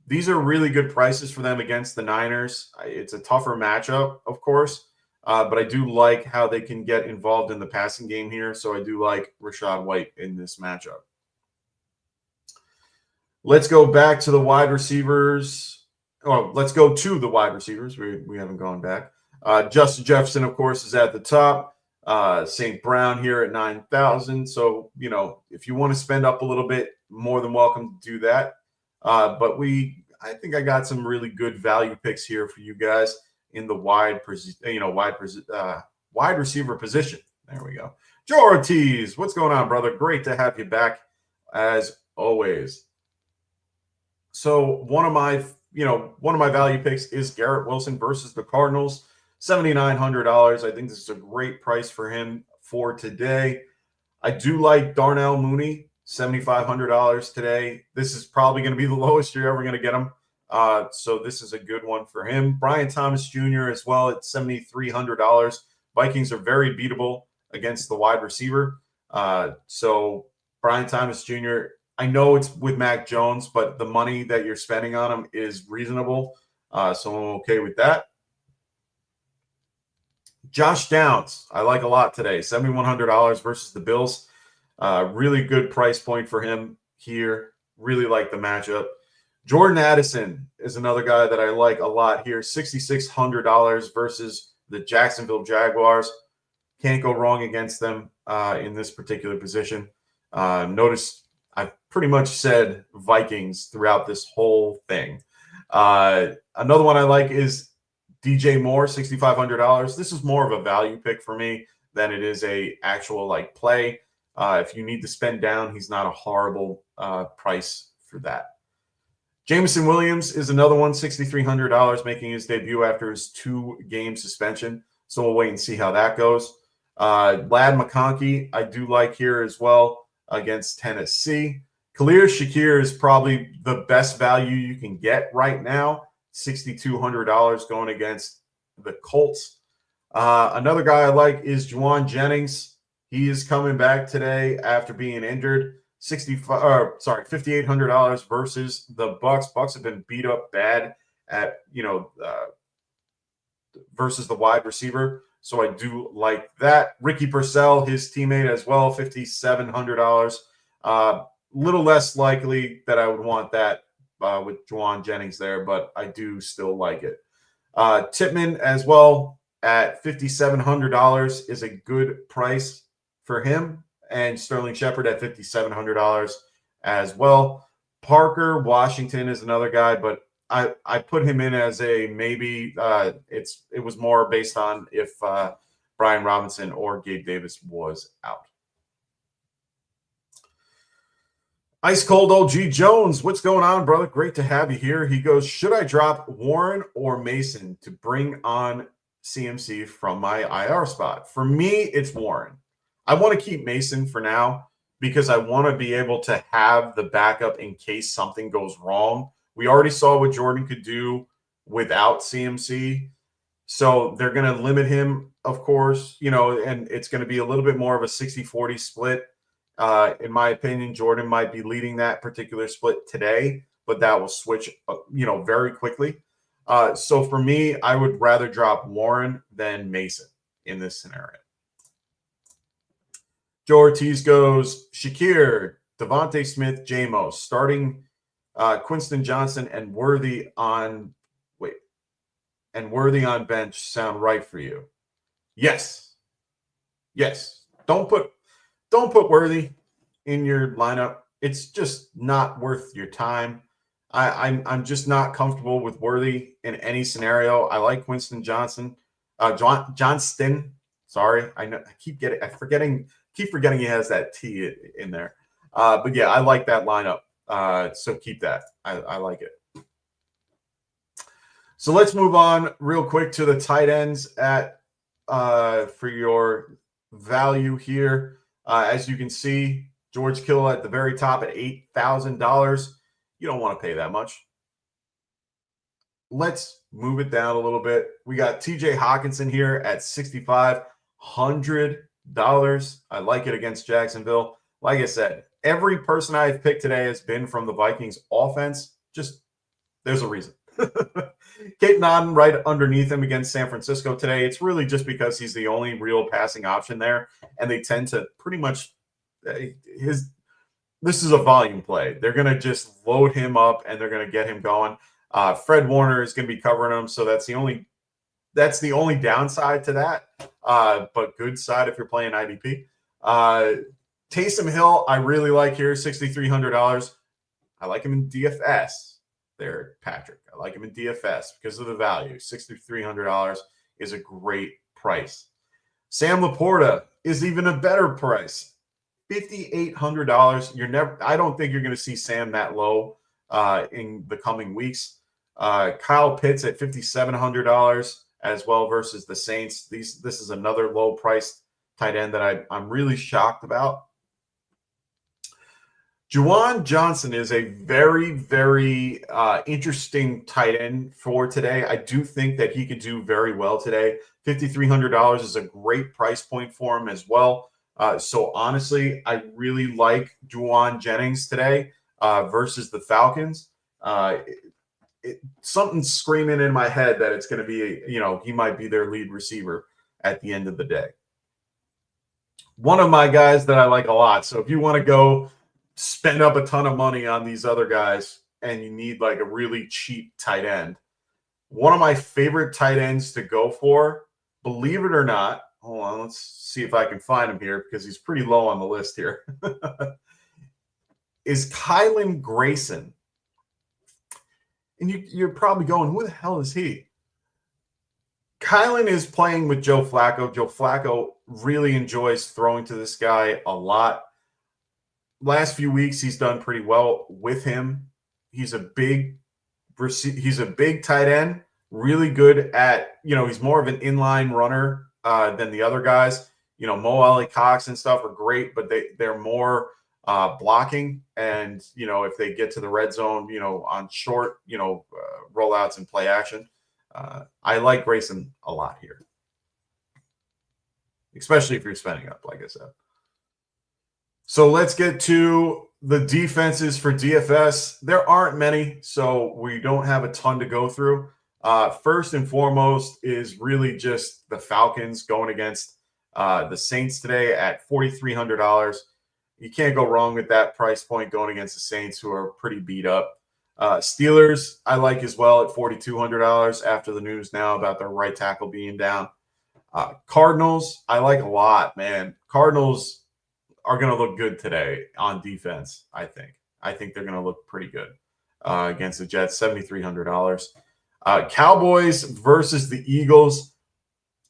These are really good prices for them against the Niners. It's a tougher matchup, of course. But I do like how they can get involved in the passing game here. So I do like Rachaad White in this matchup. Let's go back to the wide receivers. Oh, let's go to the wide receivers. We haven't gone back. Justin Jefferson, of course, is at the top. St. Brown here at $9,000. So, if you want to spend up a little bit, more than welcome to do that. But I think I got some really good value picks here for you guys in the wide receiver position. There we go. Joe Ortiz, what's going on, brother? Great to have you back as always. So one of my value picks is Garrett Wilson versus the Cardinals, $7,900. I think this is a great price for him for today. I do like Darnell Mooney, $7,500 today. This is probably going to be the lowest you're ever going to get him. So this is a good one for him. Brian Thomas Jr. as well at $7,300. Vikings are very beatable against the wide receiver. So Brian Thomas Jr., I know it's with Mac Jones, but the money that you're spending on him is reasonable. So I'm okay with that. Josh Downs, I like a lot today. $7,100 versus the Bills. Really good price point for him here. Really like the matchup. Jordan Addison is another guy that I like a lot here. $6,600 versus the Jacksonville Jaguars. Can't go wrong against them in this particular position. Notice I've pretty much said Vikings throughout this whole thing. Another one I like is DJ Moore, $6,500. This is more of a value pick for me than it is a actual play. If you need to spend down, he's not a horrible price for that. Jameson Williams is another one, $6,300, making his debut after his 2-game suspension. So we'll wait and see how that goes. Lad McConkey, I do like here as well against Tennessee. Khalil Shakir is probably the best value you can get right now, $6,200 going against the Colts. Another guy I like is Juwan Jennings. He is coming back today after being injured. $5,800 versus the Bucks. Bucks have been beat up bad at versus the wide receiver. So I do like that. Ricky Purcell, his teammate as well, $5,700. Little less likely that I would want that with Juwan Jennings there, but I do still like it. Tippmann as well at $5,700 is a good price for him, and Sterling Shepard at $5,700 as well. Parker Washington is another guy, but I put him in as a maybe. It was more based on if Brian Robinson or Gabe Davis was out. Ice Cold OG Jones, what's going on, brother? Great to have you here. He goes, should I drop Warren or Mason to bring on CMC from my IR spot? For me, it's Warren. I want to keep Mason for now because I want to be able to have the backup in case something goes wrong. We already saw what Jordan could do without CMC. So they're going to limit him, of course, and it's going to be a little bit more of a 60-40 split. In my opinion, Jordan might be leading that particular split today, but that will switch, very quickly. So for me, I would rather drop Warren than Mason in this scenario. Joe Ortiz goes, Shakir, Devontae Smith, J-Mo, starting Quinston Johnson and Worthy on bench sound right for you? Yes. Don't put Worthy in your lineup. It's just not worth your time. I'm just not comfortable with Worthy in any scenario. I like Quinston Johnson, Johnston. Sorry, I know I keep forgetting he has that T in there. But yeah, I like that lineup. So keep that. I like it. So let's move on real quick to the tight ends at for your value here. As you can see, George Kittle at the very top at $8,000. You don't want to pay that much. Let's move it down a little bit. We got TJ Hawkinson here at $6,500. I like it against Jacksonville. Like I said, every person I've picked today has been from the Vikings offense. Just there's a reason. Kate Nodden right underneath him against San Francisco today. It's really just because he's the only real passing option there, and they tend to pretty much this is a volume play. They're going to just load him up and they're going to get him going. Fred Warner is going to be covering him, so that's the only downside to that. But good side if you're playing IDP. Taysom Hill, I really like here, $6,300. I like him in DFS. There, Patrick. I like him in DFS because of the value. $6,300 is a great price. Sam Laporta is even a better price. $5,800. I don't think you're going to see Sam that low in the coming weeks. Kyle Pitts at $5,700 as well versus the Saints. This is another low priced tight end that I'm really shocked about. Juwan Johnson is a very, very interesting tight end for today. I do think that he could do very well today. $5,300 is a great price point for him as well. So honestly, I really like Juwan Jennings today versus the Falcons. Something's screaming in my head that it's going to be, he might be their lead receiver at the end of the day. One of my guys that I like a lot. So if you want to go spend up a ton of money on these other guys and you need like a really cheap tight end, one of my favorite tight ends to go for, believe it or not, hold on, let's see if I can find him here because he's pretty low on the list here, is Kylan Grayson. And you're probably going, who the hell is he? Kylan is playing with Joe Flacco. Joe Flacco really enjoys throwing to this guy a lot. Last few weeks, he's done pretty well with him. He's a big tight end, really good at, he's more of an inline runner than the other guys. Mo Alley Cox and stuff are great, but they're more blocking. And, if they get to the red zone, on short, rollouts and play action, I like Grayson a lot here, especially if you're spending up, like I said. So let's get to the defenses for DFS. There aren't many, so we don't have a ton to go through. First and foremost is really just the Falcons going against the Saints today at $4,300. You can't go wrong with that price point going against the Saints, who are pretty beat up. Steelers, I like as well at $4,200 after the news now about their right tackle being down. Cardinals, I like a lot, man. Cardinals are going to look good today on defense, I think. I think they're going to look pretty good. against the Jets, $7,300. Cowboys versus the Eagles.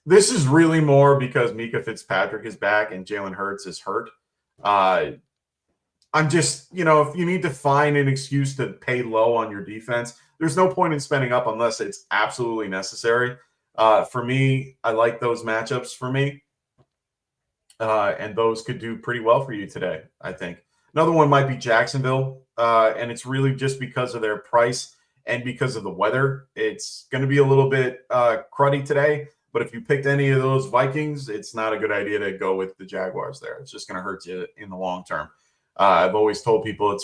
This is really more because Mika Fitzpatrick is back and Jalen Hurts is hurt. I'm just, if you need to find an excuse to pay low on your defense, there's no point in spending up unless it's absolutely necessary. For me, I like those matchups for me. And those could do pretty well for you today, I think. Another one might be Jacksonville. And it's really just because of their price and because of the weather. It's going to be a little bit cruddy today. But if you picked any of those Vikings, it's not a good idea to go with the Jaguars there. It's just going to hurt you in the long term. I've always told people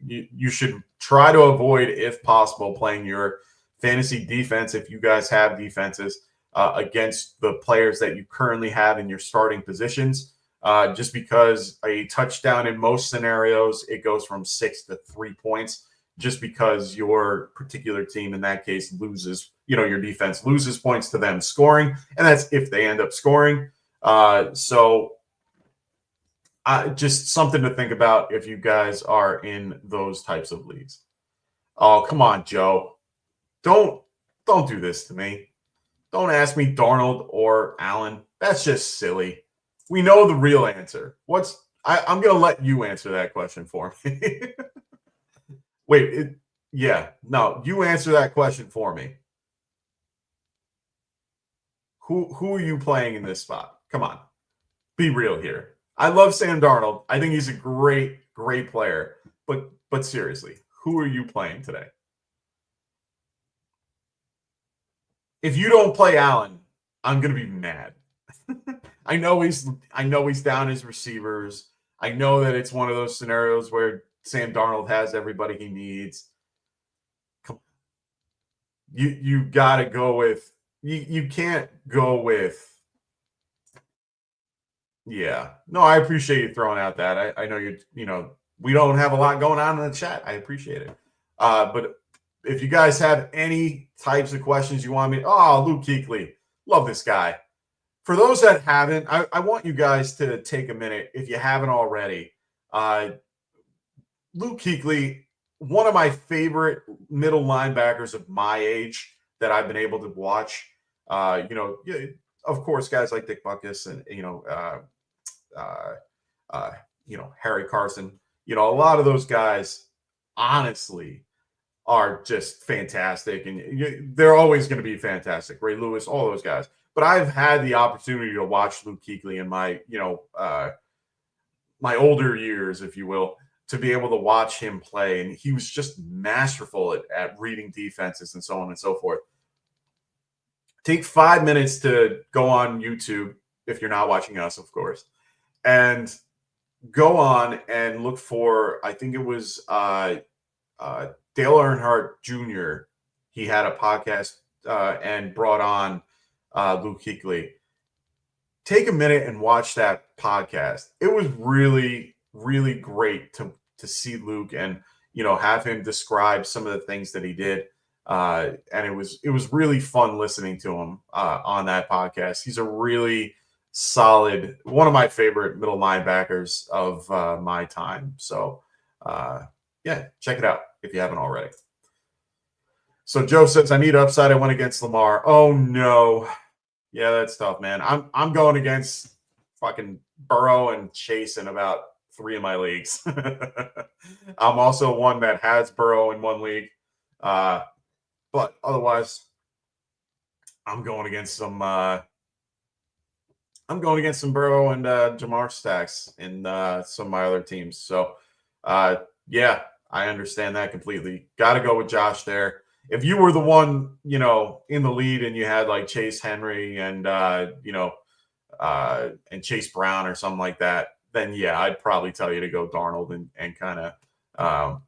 you should try to avoid, if possible, playing your fantasy defense, if you guys have defenses, against the players that you currently have in your starting positions, just because a touchdown in most scenarios, it goes from 6 to 3 points, just because your particular team in that case loses, your defense loses points to them scoring, and that's if they end up scoring. Just something to think about if you guys are in those types of leagues. Oh, come on, Joe. Don't do this to me. Don't ask me Darnold or Allen. That's just silly. We know the real answer. I'm going to let you answer that question for me. Wait, you answer that question for me. Who are you playing in this spot? Come on. Be real here. I love Sam Darnold. I think he's a great, great player. But seriously, who are you playing today? If you don't play Allen, I'm gonna be mad. I know he's down his receivers. I know that it's one of those scenarios where Sam Darnold has everybody he needs. Come on. You gotta go with you can't go with. Yeah. No, I appreciate you throwing out that. I know we don't have a lot going on in the chat. I appreciate it. But if you guys have any types of questions you want me, Luke Kuechly, love this guy. For those that haven't, I want you guys to take a minute, if you haven't already. Luke Kuechly, one of my favorite middle linebackers of my age that I've been able to watch. Of course, guys like Dick Butkus and Harry Carson. A lot of those guys, honestly, are just fantastic, and they're always going to be fantastic. Ray Lewis, all those guys. But I've had the opportunity to watch Luke Kuechly in my, my older years, if you will, to be able to watch him play, and he was just masterful at reading defenses and so on and so forth. Take 5 minutes to go on YouTube, if you're not watching us, of course, and go on and look for, I think it was Dale Earnhardt Jr. He had a podcast and brought on Luke Kuechly. Take a minute and watch that podcast. It was really, really great to see Luke and have him describe some of the things that he did. And it was really fun listening to him on that podcast. He's a really solid, one of my favorite middle linebackers of my time. So check it out if you haven't already. So Joe says, I need upside. I went against Lamar. Oh no. Yeah, that's tough, man. I'm going against fucking Burrow and Chase in about 3 of my leagues. I'm also one that has Burrow in one league. But otherwise, I'm going against some Burrow and Jamar stacks in some of my other teams. So I understand that completely. Got to go with Josh there. If you were the one, in the lead and you had like Chase Henry and and Chase Brown or something like that, then I'd probably tell you to go Darnold and kind of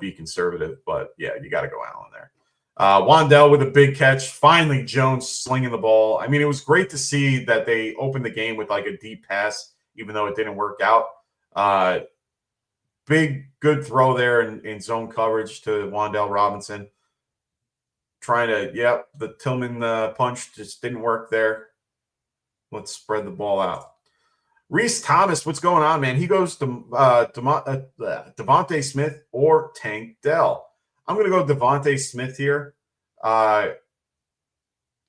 be conservative. But you got to go Allen there. Wandell with a big catch. Finally, Jones slinging the ball. I mean, it was great to see that they opened the game with like a deep pass, even though it didn't work out. Big, good throw there in zone coverage to Wandell Robinson. Trying to, the Tillman punch just didn't work there. Let's spread the ball out. Reese Thomas, what's going on, man? He goes to Devontae Smith or Tank Dell. I'm going to go Devontae Smith here.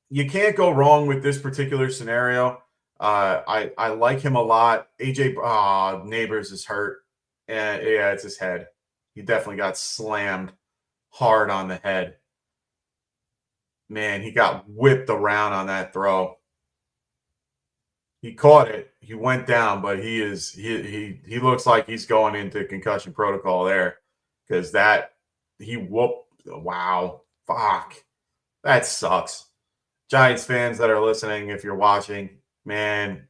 You can't go wrong with this particular scenario. I like him a lot. AJ Neighbors is hurt. And yeah, it's his head. He definitely got slammed hard on the head. Man, he got whipped around on that throw. He caught it. He went down, but he looks like he's going into concussion protocol there, because he whooped. Wow, fuck, that sucks. Giants fans that are listening, if you're watching, man.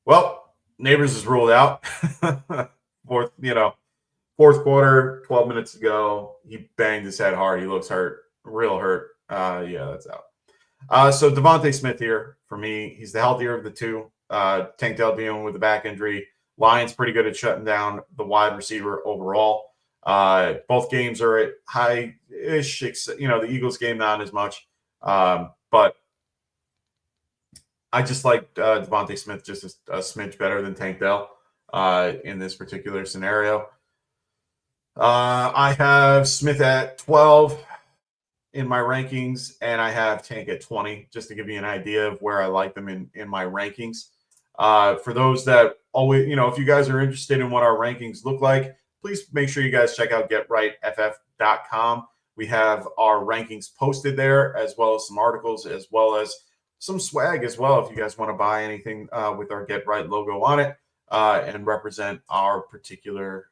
Well, Neighbors is ruled out. Fourth quarter, 12 minutes to go. He banged his head hard. He looks hurt, real hurt. Yeah, that's out. So Devontae Smith here for me. He's the healthier of the two. Tank Dell dealing with the back injury. Lions pretty good at shutting down the wide receiver overall. Both games are at high-ish. The Eagles game not as much. But I just like Devontae Smith just a smidge better than Tank Dell in this particular scenario. I have Smith at 12 in my rankings, and I have Tank at 20, just to give you an idea of where I like them in my rankings. For those that always, if you guys are interested in what our rankings look like, please make sure you guys check out GetRightFF.com. We have our rankings posted there, as well as some articles, as well as some swag as well, if you guys want to buy anything with our Get Right logo on it and represent our particular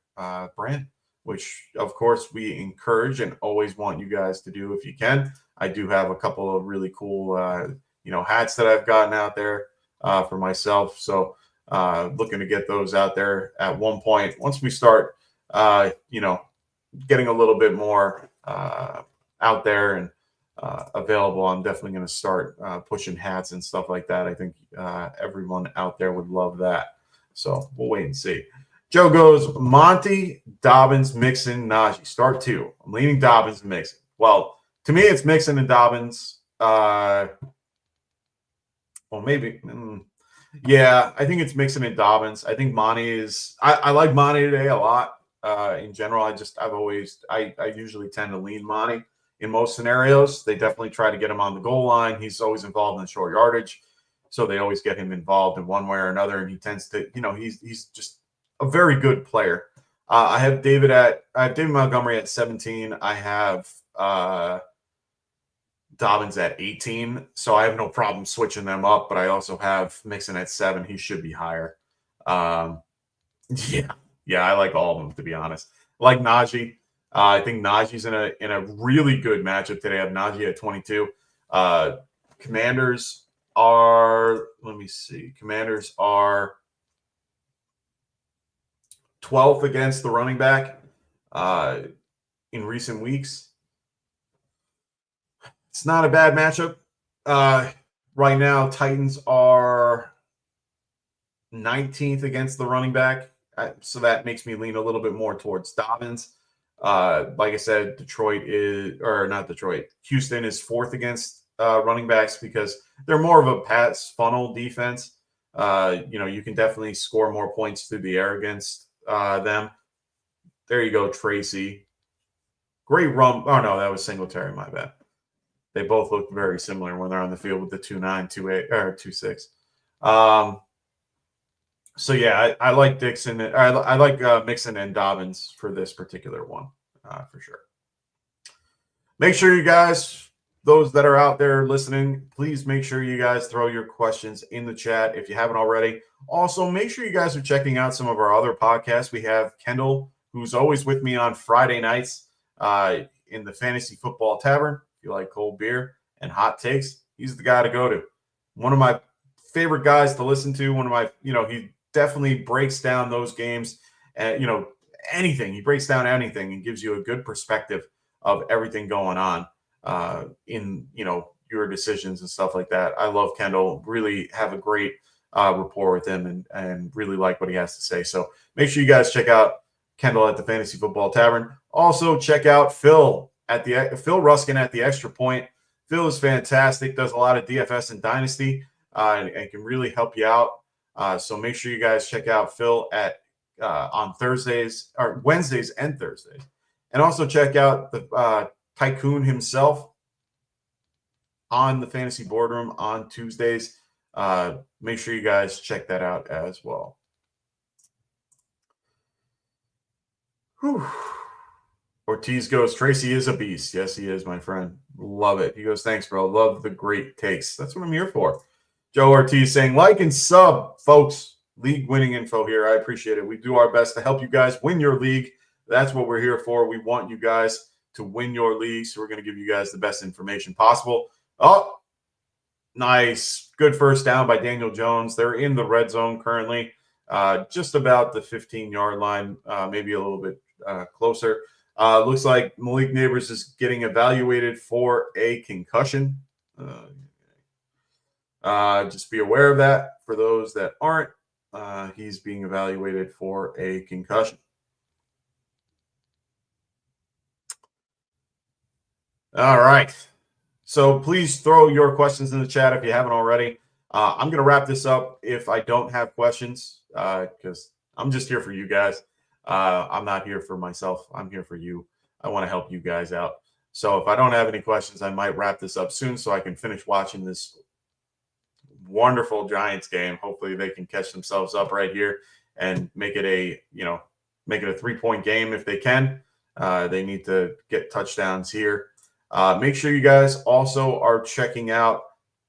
brand, which, of course, we encourage and always want you guys to do if you can. I do have a couple of really cool, hats that I've gotten out there for myself. So looking to get those out there at one point. Once we start, getting a little bit more out there and available, I'm definitely going to start pushing hats and stuff like that. I think everyone out there would love that. So we'll wait and see. Joe goes, Monty, Dobbins, Mixon, Najee. Start two. I'm leaning Dobbins and Mixon. Well, to me, it's Mixon and Dobbins. Maybe. Yeah, I think it's Mixon and Dobbins. I think Monty is – I like Monty today a lot. In general, I usually tend to lean Monty in most scenarios. They definitely try to get him on the goal line. He's always involved in short yardage, so they always get him involved in one way or another, and he tends to – he's just – a very good player. I have David Montgomery at 17. I have Dobbins at 18. So I have no problem switching them up, but I also have Mixon at 7. He should be higher. Yeah, I like all of them, to be honest. I like Najee. I think Najee's in a really good matchup today. I have Najee at 22. Commanders are 12th against the running back in recent weeks. It's not a bad matchup. Right now, Titans are 19th against the running back. So that makes me lean a little bit more towards Dobbins. Like I said, Houston is 4th against running backs because they're more of a pass funnel defense. You can definitely score more points through the air against them. There you go, Tracy. Great run. Oh, no, that was Singletary, my bad. They both look very similar when they're on the field with the 2.9, 2.8, or 2.6. So, yeah, I like Dixon. I like Mixon and Dobbins for this particular one, for sure. Make sure you guys, those that are out there listening, please make sure you guys throw your questions in the chat if you haven't already. Also, make sure you guys are checking out some of our other podcasts. We have Kendall, who's always with me on Friday nights in the Fantasy Football Tavern. If you like cold beer and hot takes, he's the guy to go to. One of my favorite guys to listen to. He definitely breaks down those games and, anything. He breaks down anything and gives you a good perspective of everything going on in, your decisions and stuff like that. I love Kendall. Really have a great rapport with him and really like what he has to say. So make sure you guys check out Kendall at the Fantasy Football Tavern. Also check out Phil Ruskin at the Extra Point. Phil is fantastic, does a lot of DFS and Dynasty and can really help you out. So make sure you guys check out Phil at on Thursdays or Wednesdays and Thursdays. And also check out the Tycoon himself on the Fantasy Boardroom on Tuesdays. Make sure you guys check that out as well. Whew. Ortiz goes, Tracy is a beast. Yes, he is, my friend. Love it. He goes, thanks, bro. Love the great takes. That's what I'm here for. Joe Ortiz saying, like and sub, folks. League winning info here. I appreciate it. We do our best to help you guys win your league. That's what we're here for. We want you guys to win your league, so we're going to give you guys the best information possible. Oh, nice. Good first down by Daniel Jones. They're in the red zone currently, just about the 15-yard line, maybe a little bit closer. Looks like Malik Neighbors is getting evaluated for a concussion. Just be aware of that. For those that aren't, he's being evaluated for a concussion. All right. So please throw your questions in the chat if you haven't already. I'm going to wrap this up if I don't have questions, because I'm just here for you guys. I'm not here for myself. I'm here for you. I want to help you guys out. So if I don't have any questions, I might wrap this up soon so I can finish watching this wonderful Giants game. Hopefully they can catch themselves up right here and make it a 3-point game if they can. They need to get touchdowns here. Make sure you guys also are checking out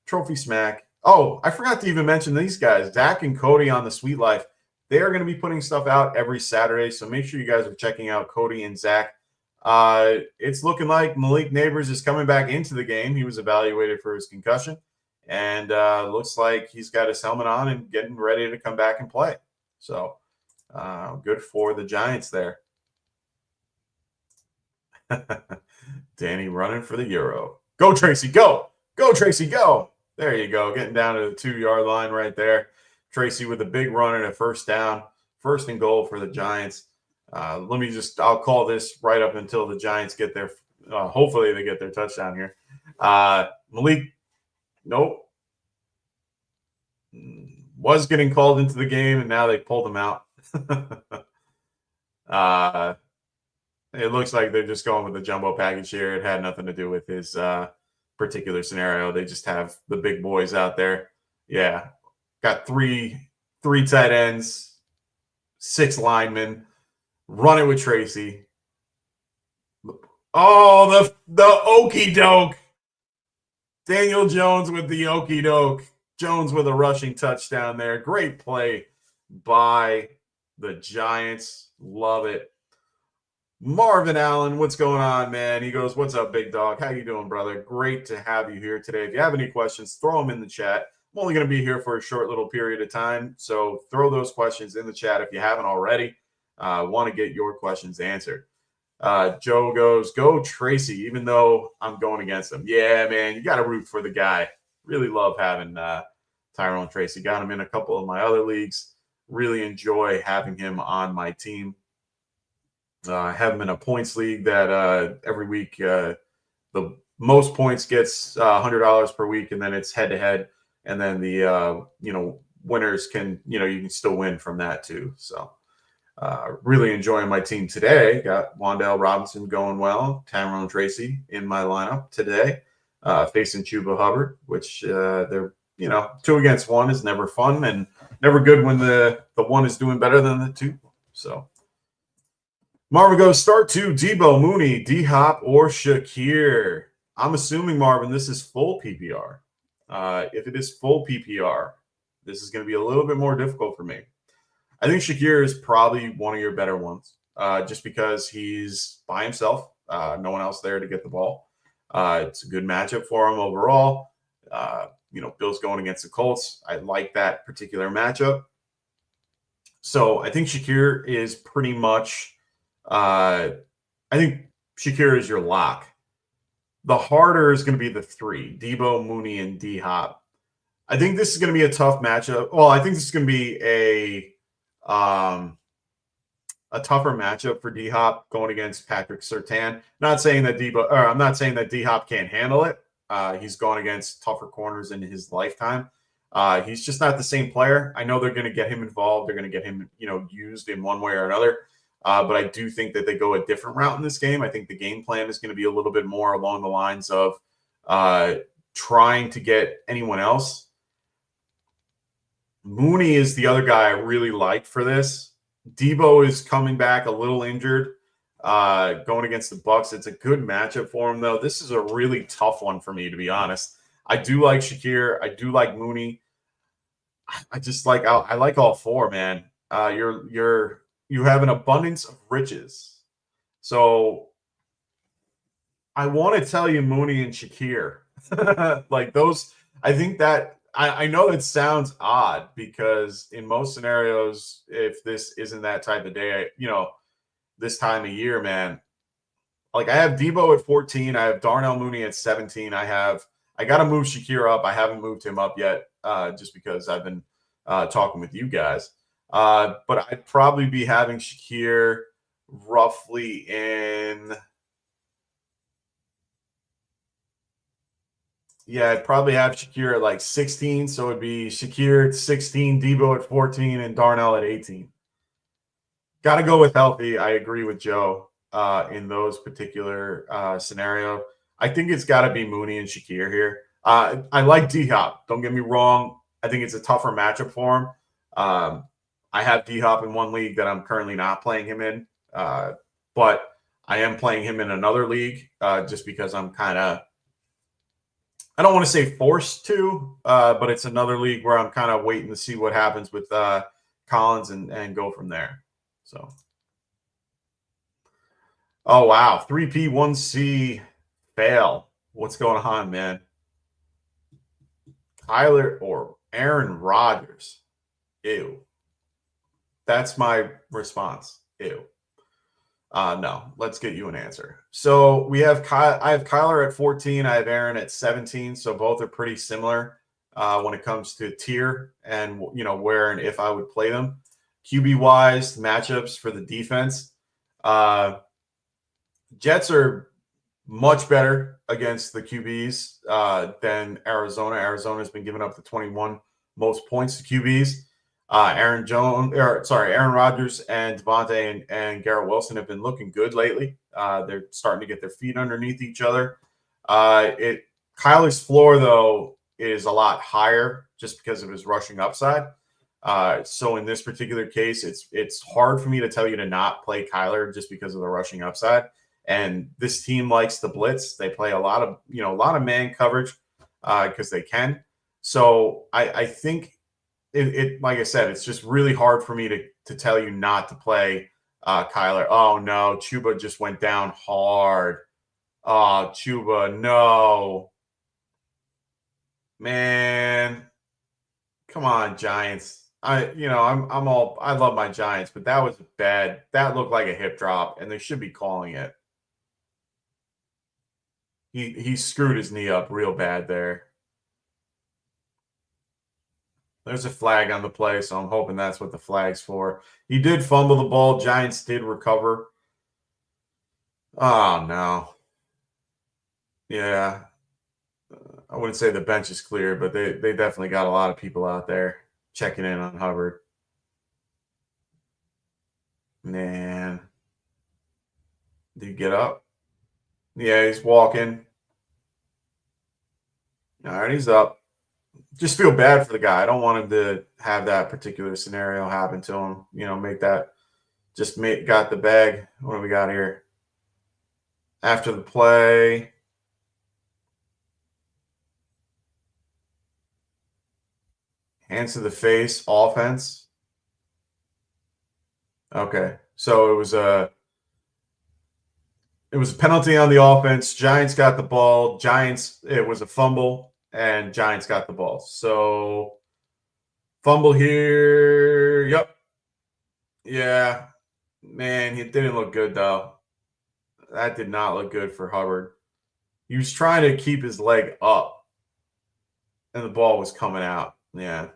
Trophy Smack. Oh, I forgot to even mention these guys, Zach and Cody on the Sweet Life. They are going to be putting stuff out every Saturday, so make sure you guys are checking out Cody and Zach. It's looking like Malik Neighbors is coming back into the game. He was evaluated for his concussion, and looks like he's got his helmet on and getting ready to come back and play. So good for the Giants there. Danny running for the Euro. Go, Tracy, go. Go, Tracy, go. There you go. Getting down to the 2-yard line right there. Tracy with a big run and a first down. First and goal for the Giants. I'll call this right up until the Giants get their, hopefully they get their touchdown here. Malik, nope. Was getting called into the game, and now they pulled him out. It looks like they're just going with the jumbo package here. It had nothing to do with his particular scenario. They just have the big boys out there. Yeah. Got three tight ends, 6 linemen. Run it with Tracy. Oh, the okey doke. Daniel Jones with the okey doke. Jones with a rushing touchdown there. Great play by the Giants. Love it. Marvin Allen, what's going on, man? He goes, what's up, big dog? How you doing, brother? Great to have you here today. If you have any questions, throw them in the chat. I'm only going to be here for a short little period of time, so throw those questions in the chat if you haven't already. Want to get your questions answered. Joe goes, go Tracy, even though I'm going against him. Yeah, man, you got to root for the guy. Really love having Tyrone Tracy. Got him in a couple of my other leagues. Really enjoy having him on my team. I have him in a points league that every week the most points gets $100 per week, and then it's head-to-head. And then the winners can, you can still win from that too. So really enjoying my team today. Got Wandale Robinson going well. Tyrone Tracy in my lineup today, facing Chuba Hubbard, which they're 2 against 1 is never fun and never good when the 1 is doing better than the 2. So Marvin goes, start 2, Debo, Mooney, D-Hop, or Shakir. I'm assuming, Marvin, this is full PPR. If it is full PPR, this is going to be a little bit more difficult for me. I think Shakir is probably one of your better ones, just because he's by himself, no one else there to get the ball. It's a good matchup for him overall. Bill's going against the Colts. I like that particular matchup. So I think Shakir is pretty much I think Shakir is your lock. The harder is going to be the 3, Debo, Mooney, and D-Hop. I think this is going to be a tough matchup. Well, I think this is going to be a tougher matchup for D-Hop going against Patrick Surtain. Not saying that I'm not saying that D-Hop can't handle it. He's gone against tougher corners in his lifetime. He's just not the same player. I know they're going to get him involved. They're going to get him, used in one way or another. But I do think that they go a different route in this game. I think the game plan is going to be a little bit more along the lines of trying to get anyone else. Mooney is the other guy I really like for this. Debo is coming back a little injured, going against the Bucks. It's a good matchup for him, though. This is a really tough one for me, to be honest. I do like Shakir. I do like Mooney. I like all four, man. You have an abundance of riches. So I want to tell you Mooney and Shakir. Like those, I think that I know it sounds odd because in most scenarios, if this isn't that type of day, this time of year, man, like I have Debo at 14, I have Darnell Mooney at 17. I got to move Shakir up. I haven't moved him up yet, just because I've been talking with you guys. But I'd probably be having Shakir roughly in. Yeah, I'd probably have Shakir at like 16. So it'd be Shakir at 16, Debo at 14, and Darnell at 18. Got to go with healthy. I agree with Joe in those particular scenario. I think it's got to be Mooney and Shakir here. I like D-Hop. Don't get me wrong. I think it's a tougher matchup for him. I have D-Hop in one league that I'm currently not playing him in. But I am playing him in another league just because I'm kind of, I don't want to say forced to, but it's another league where I'm kind of waiting to see what happens with Collins and go from there. So, oh, wow. 3P, 1C, fail. What's going on, man? Tyler or Aaron Rodgers. Ew. That's my response. Ew. No, let's get you an answer. So we have I have Kyler at 14. I have Aaron at 17. So both are pretty similar when it comes to tier and, where and if I would play them. QB-wise, matchups for the defense. Jets are much better against the QBs than Arizona. Arizona's been giving up the 21 most points to QBs. Aaron Rodgers and Devontae and Garrett Wilson have been looking good lately. They're starting to get their feet underneath each other. Kyler's floor, though, is a lot higher just because of his rushing upside. So in this particular case, it's hard for me to tell you to not play Kyler just because of the rushing upside. And this team likes the blitz. They play a lot of man coverage because they can. So I think it like I said, it's just really hard for me to tell you not to play Kyler. Oh no, Chuba just went down hard. Oh, Chuba, no. Man. Come on, Giants. I love my Giants, but that was bad. That looked like a hip drop, and they should be calling it. He screwed his knee up real bad there. There's a flag on the play, so I'm hoping that's what the flag's for. He did fumble the ball. Giants did recover. Oh, no. Yeah. I wouldn't say the bench is clear, but they definitely got a lot of people out there checking in on Hubbard. Man. Did he get up? Yeah, he's walking. All right, he's up. Just feel bad for the guy. I don't want him to have that particular scenario happen to him. Make that got the bag. What do we got here? After the play. Hands to the face, offense. Okay. So it was a penalty on the offense. Giants got the ball. It was a fumble, and Giants got the ball. So fumble here. Yep. Yeah. Man, it didn't look good, though. That did not look good for Hubbard. He was trying to keep his leg up, and the ball was coming out. Yeah.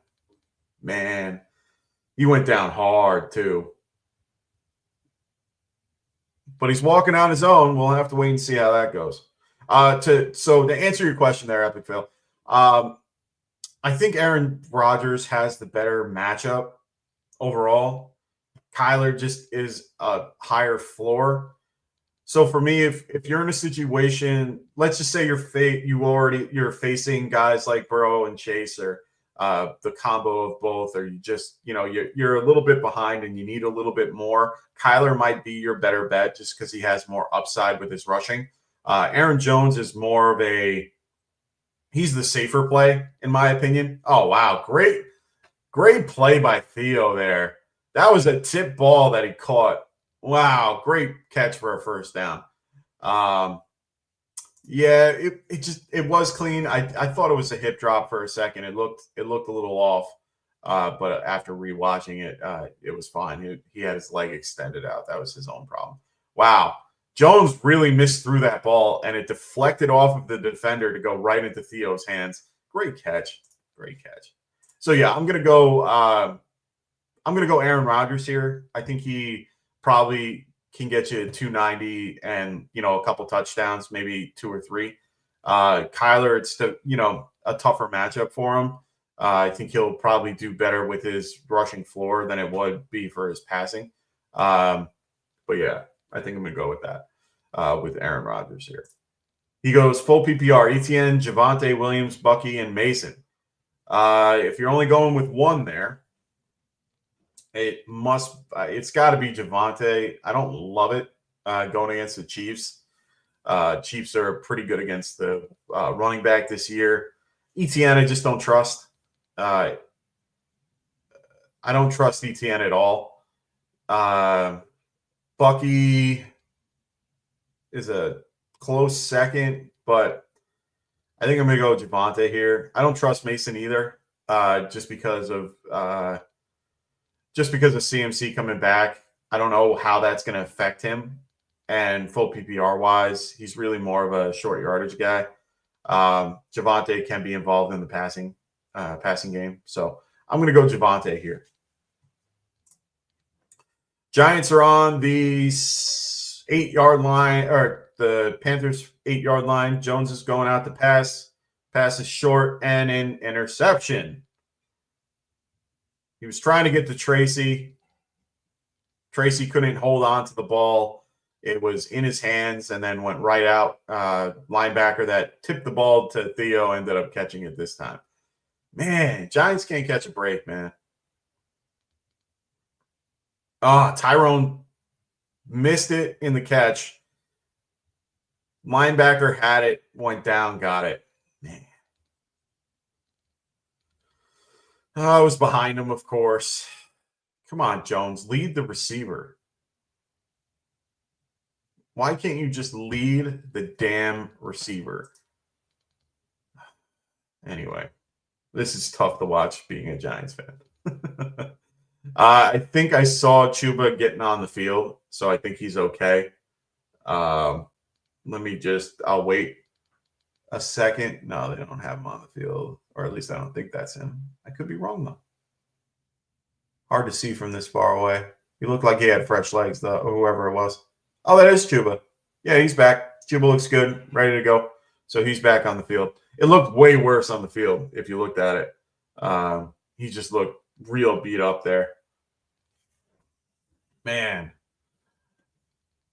Man, he went down hard, too. But he's walking on his own. We'll have to wait and see how that goes. So to answer your question there, Epic Phil, I think Aaron Rodgers has the better matchup overall. Kyler just is a higher floor. So for me, if you're in a situation, let's just say you're facing guys like Burrow and Chase, or the combo of both, or you're a little bit behind and you need a little bit more. Kyler might be your better bet just because he has more upside with his rushing. Aaron Jones is more of he's the safer play in my opinion. Oh wow, great play by Theo there. That was a tip ball that he caught. Wow, great catch for a first down. Yeah, it was clean. I thought it was a hip drop for a second. It looked a little off. But after rewatching it, it was fine. He had his leg extended out. That was his own problem. Wow. Jones really missed through that ball, and it deflected off of the defender to go right into Theo's hands. Great catch. Great catch. So yeah, I'm gonna go Aaron Rodgers here. I think he probably can get you 290 and a couple touchdowns, maybe 2 or 3. Kyler, it's still a tougher matchup for him. I think he'll probably do better with his rushing floor than it would be for his passing. But yeah, I think I'm gonna go with that with Aaron Rodgers here. He goes full PPR: Etienne, Javonte Williams, Bucky, and Mason. If you're only going with one there, it's got to be Javonte. I don't love it going against the Chiefs. Chiefs are pretty good against the running back this year. Etienne, I just don't trust. I don't trust Etienne at all. Bucky is a close second, but I think I'm going to go with Javonte here. I don't trust Mason either, just because of CMC coming back. I don't know how that's going to affect him. And full PPR wise, he's really more of a short yardage guy. Javonte can be involved in the passing game. So I'm going to go Javonte here. Giants are on the 8-yard line, or the Panthers 8-yard line. Jones is going out to pass. Pass is short and an interception. He was trying to get to Tracy. Tracy couldn't hold on to the ball. It was in his hands and then went right out. Linebacker that tipped the ball to Theo ended up catching it this time. Man, Giants can't catch a break, man. Tyrone missed it in the catch. Linebacker had it, went down, got it. Man. I was behind him, of course. Come on, Jones. Lead the receiver. Why can't you just lead the damn receiver? Anyway, this is tough to watch being a Giants fan. I think I saw Chuba getting on the field, so I think he's okay. I'll wait a second. No, they don't have him on the field, or at least I don't think that's him. I could be wrong, though. Hard to see from this far away. He looked like he had fresh legs, though, or whoever it was. Oh, that is Chuba. Yeah, he's back. Chuba looks good, ready to go. So he's back on the field. It looked way worse on the field if you looked at it. He just looked real beat up there. Man.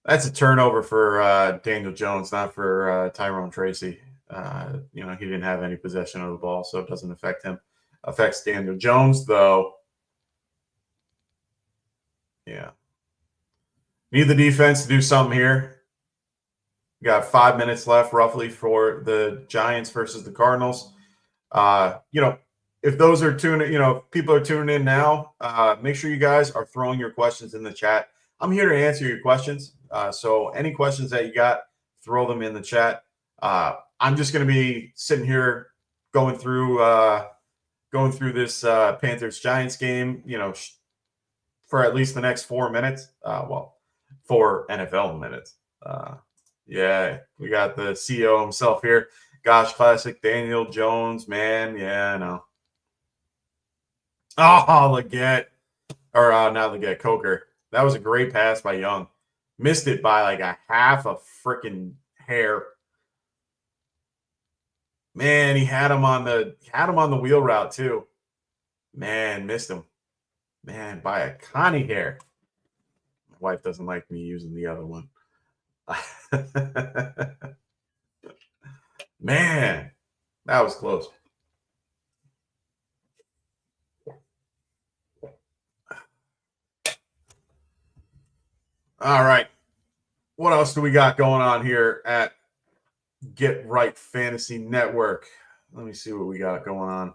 That's a turnover for Daniel Jones, not for Tyrone Tracy. He didn't have any possession of the ball, so it doesn't affect him. Affects Daniel Jones, though. Yeah. Need the defense to do something here. We got 5 minutes left, roughly, for the Giants versus the Cardinals. If those are people are tuning in now, make sure you guys are throwing your questions in the chat. I'm here to answer your questions. So any questions that you got, throw them in the chat. I'm just going to be sitting here going through this Panthers-Giants game, for at least the next 4 minutes. 4 NFL minutes. Yeah, we got the CEO himself here. Gosh, classic Daniel Jones, man. Yeah, I know. Oh, Leggett. Or not Leggett, Coker. That was a great pass by Young. Missed it by like a half a freaking hair. Man, he had him on the wheel route too. Man, missed him. Man, by a Connie hair. My wife doesn't like me using the other one. Man, that was close. All right. What else do we got going on here at Get Right Fantasy Network? Let me see what we got going on.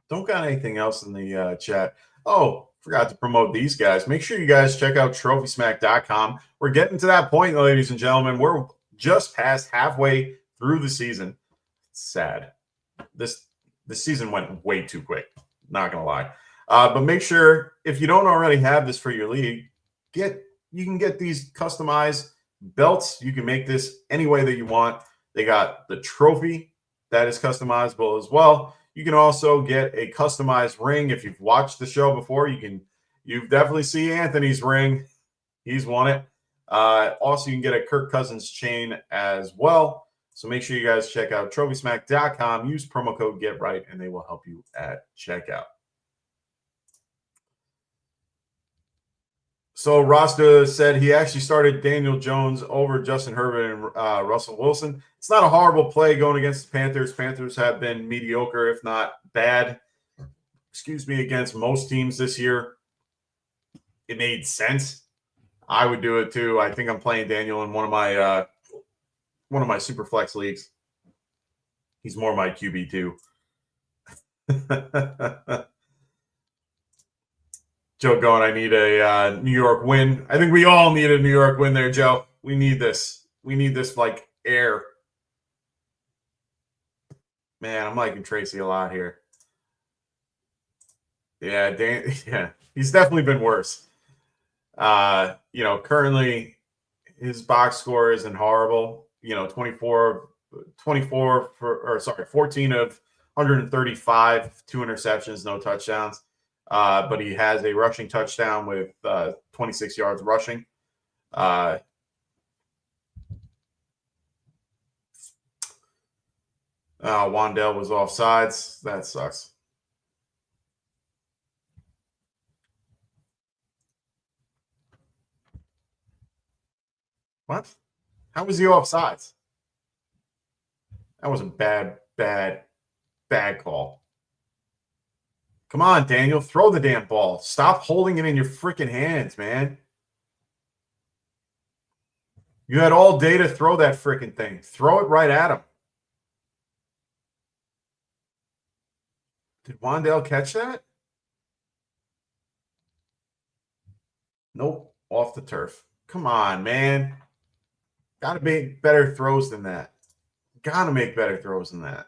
Don't got anything else in the chat. Oh, forgot to promote these guys. Make sure you guys check out TrophySmack.com. We're getting to that point, ladies and gentlemen. We're just past halfway through the season. It's sad. This season went way too quick. Not gonna lie. But make sure if you don't already have this for your league, you can get these customized belts. You can make this any way that you want. They got the trophy that is customizable as well. You can also get a customized ring. If you've watched the show before, you've definitely see Anthony's ring. He's won it. Also, you can get a Kirk Cousins chain as well. So make sure you guys check out TrophySmack.com. Use promo code GetRight, and they will help you at checkout. So Rasta said he actually started Daniel Jones over Justin Herbert and Russell Wilson. It's not a horrible play going against the Panthers. Panthers have been mediocre, if not bad, against most teams this year. It made sense. I would do it too. I think I'm playing Daniel in one of my super flex leagues. He's more my QB too. Joe going, I need a New York win. I think we all need a New York win there, Joe. We need this. We need this like air. Man, I'm liking Tracy a lot here. Yeah, yeah, he's definitely been worse. Currently his box score isn't horrible. 14 of 135, 2 interceptions, no touchdowns. But he has a rushing touchdown with 26 yards rushing. Wandell was offsides. That sucks. What? How was he offsides? That was a bad call. Come on, Daniel. Throw the damn ball. Stop holding it in your freaking hands, man. You had all day to throw that freaking thing. Throw it right at him. Did Wandell catch that? Nope. Off the turf. Come on, man. Got to make better throws than that. Got to make better throws than that.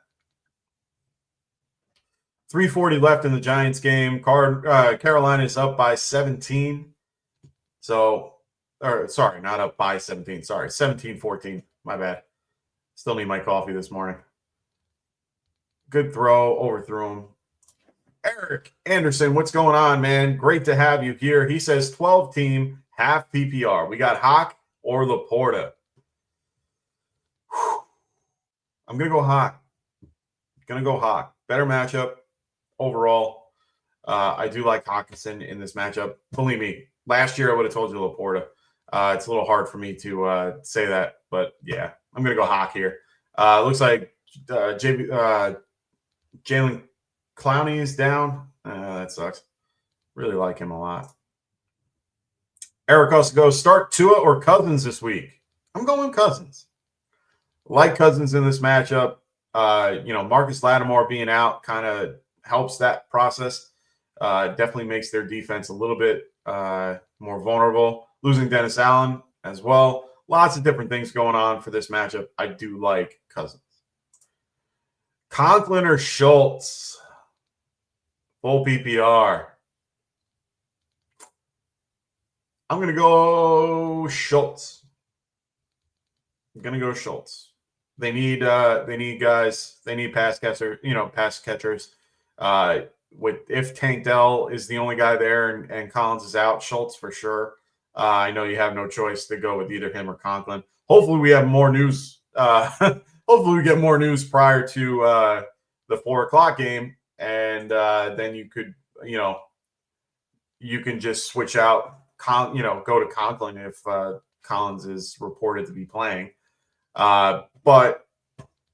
3:40 left in the Giants game. Carolina is up by 17. Sorry, not up by 17. Sorry, 17-14. My bad. Still need my coffee this morning. Good throw. Overthrew him. Eric Anderson, what's going on, man? Great to have you here. He says 12-team, half PPR. We got Hawk or Laporta. Whew. I'm going to go Hawk. Better matchup overall. I do like Hawkinson in this matchup. Believe me, last year I would have told you Laporta. It's a little hard for me to say that, but yeah, I'm going to go Hawk here. Looks like Jalen Clowney is down. That sucks. Really like him a lot. Eric also goes, start Tua or Cousins this week. I'm going Cousins. Like Cousins in this matchup. Marcus Lattimore being out kind of helps that process. Definitely makes their defense a little bit more vulnerable. Losing Dennis Allen as well. Lots of different things going on for this matchup. I do like Cousins. Conklin or Schultz? Full PPR. I'm going to go Schultz. They need guys. They need pass catchers. If Tank Dell is the only guy there and Collins is out, Schultz for sure. I know you have no choice to go with either him or Conklin. Hopefully we have more news. hopefully we get more news prior to the 4 o'clock game, and then you could, you can just switch out, go to Conklin if Collins is reported to be playing. But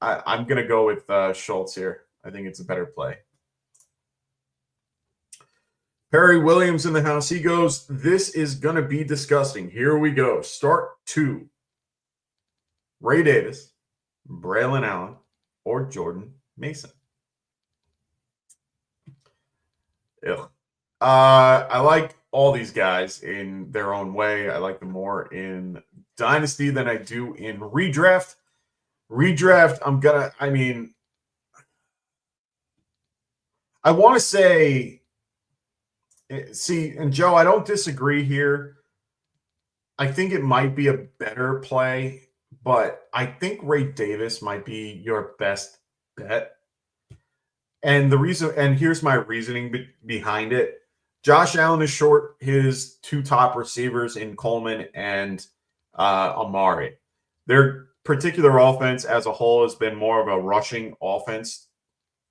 I'm going to go with Schultz here. I think it's a better play. Perry Williams in the house. He goes, this is going to be disgusting. Here we go. Start 2. Ray Davis, Braylon Allen, or Jordan Mason. Ugh. I like all these guys in their own way. I like them more in Dynasty than I do in Redraft. Redraft, I want to say, see, and Joe, I don't disagree here. I think it might be a better play, but I think Ray Davis might be your best bet. And the reason, and here's my reasoning behind it. Josh Allen is short his 2 top receivers in Coleman and Amari. Their particular offense as a whole has been more of a rushing offense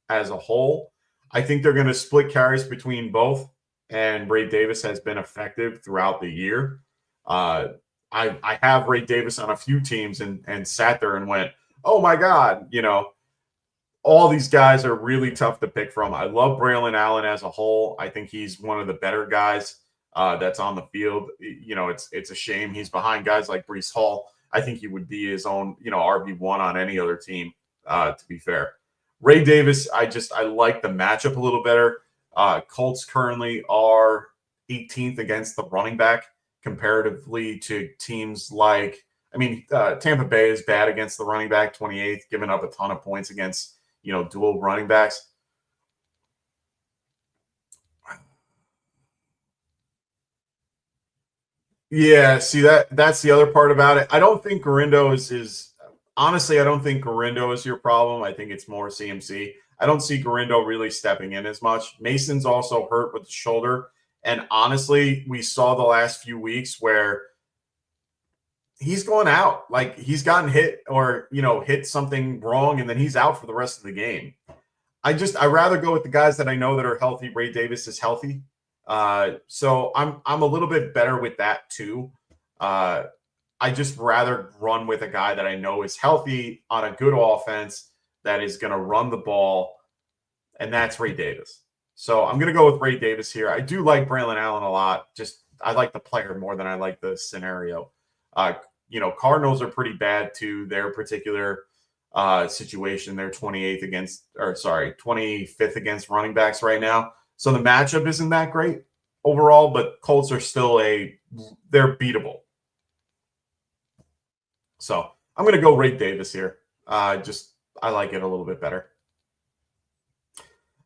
as a whole. I think they're going to split carries between both, and Ray Davis has been effective throughout the year. I have Ray Davis on a few teams and sat there and went, oh my God, all these guys are really tough to pick from. I love Braylon Allen as a whole. I think he's one of the better guys that's on the field. It's a shame he's behind guys like Breece Hall. I think he would be his own, RB1 on any other team, to be fair. Ray Davis, I like the matchup a little better. Colts currently are 18th against the running back comparatively to teams like, Tampa Bay is bad against the running back, 28th, giving up a ton of points against, dual running backs. Yeah, see that's the other part about it. I don't think Garindo is honestly, I don't think Garindo is your problem. I think it's more CMC. I don't see Garindo really stepping in as much. Mason's also hurt with the shoulder. And honestly, we saw the last few weeks where he's going out. Like he's gotten hit or, hit something wrong, and then he's out for the rest of the game. I'd rather go with the guys that I know that are healthy. Ray Davis is healthy. So I'm a little bit better with that too. I just rather run with a guy that I know is healthy on a good offense that is going to run the ball, and that's Ray Davis. So I'm going to go with Ray Davis here. I do like Braylon Allen a lot. I like the player more than I like the scenario. Cardinals are pretty bad to their particular situation. They're 25th against running backs right now. So the matchup isn't that great overall, but Colts are still they're beatable. So I'm going to go Ray Davis here. I like it a little bit better.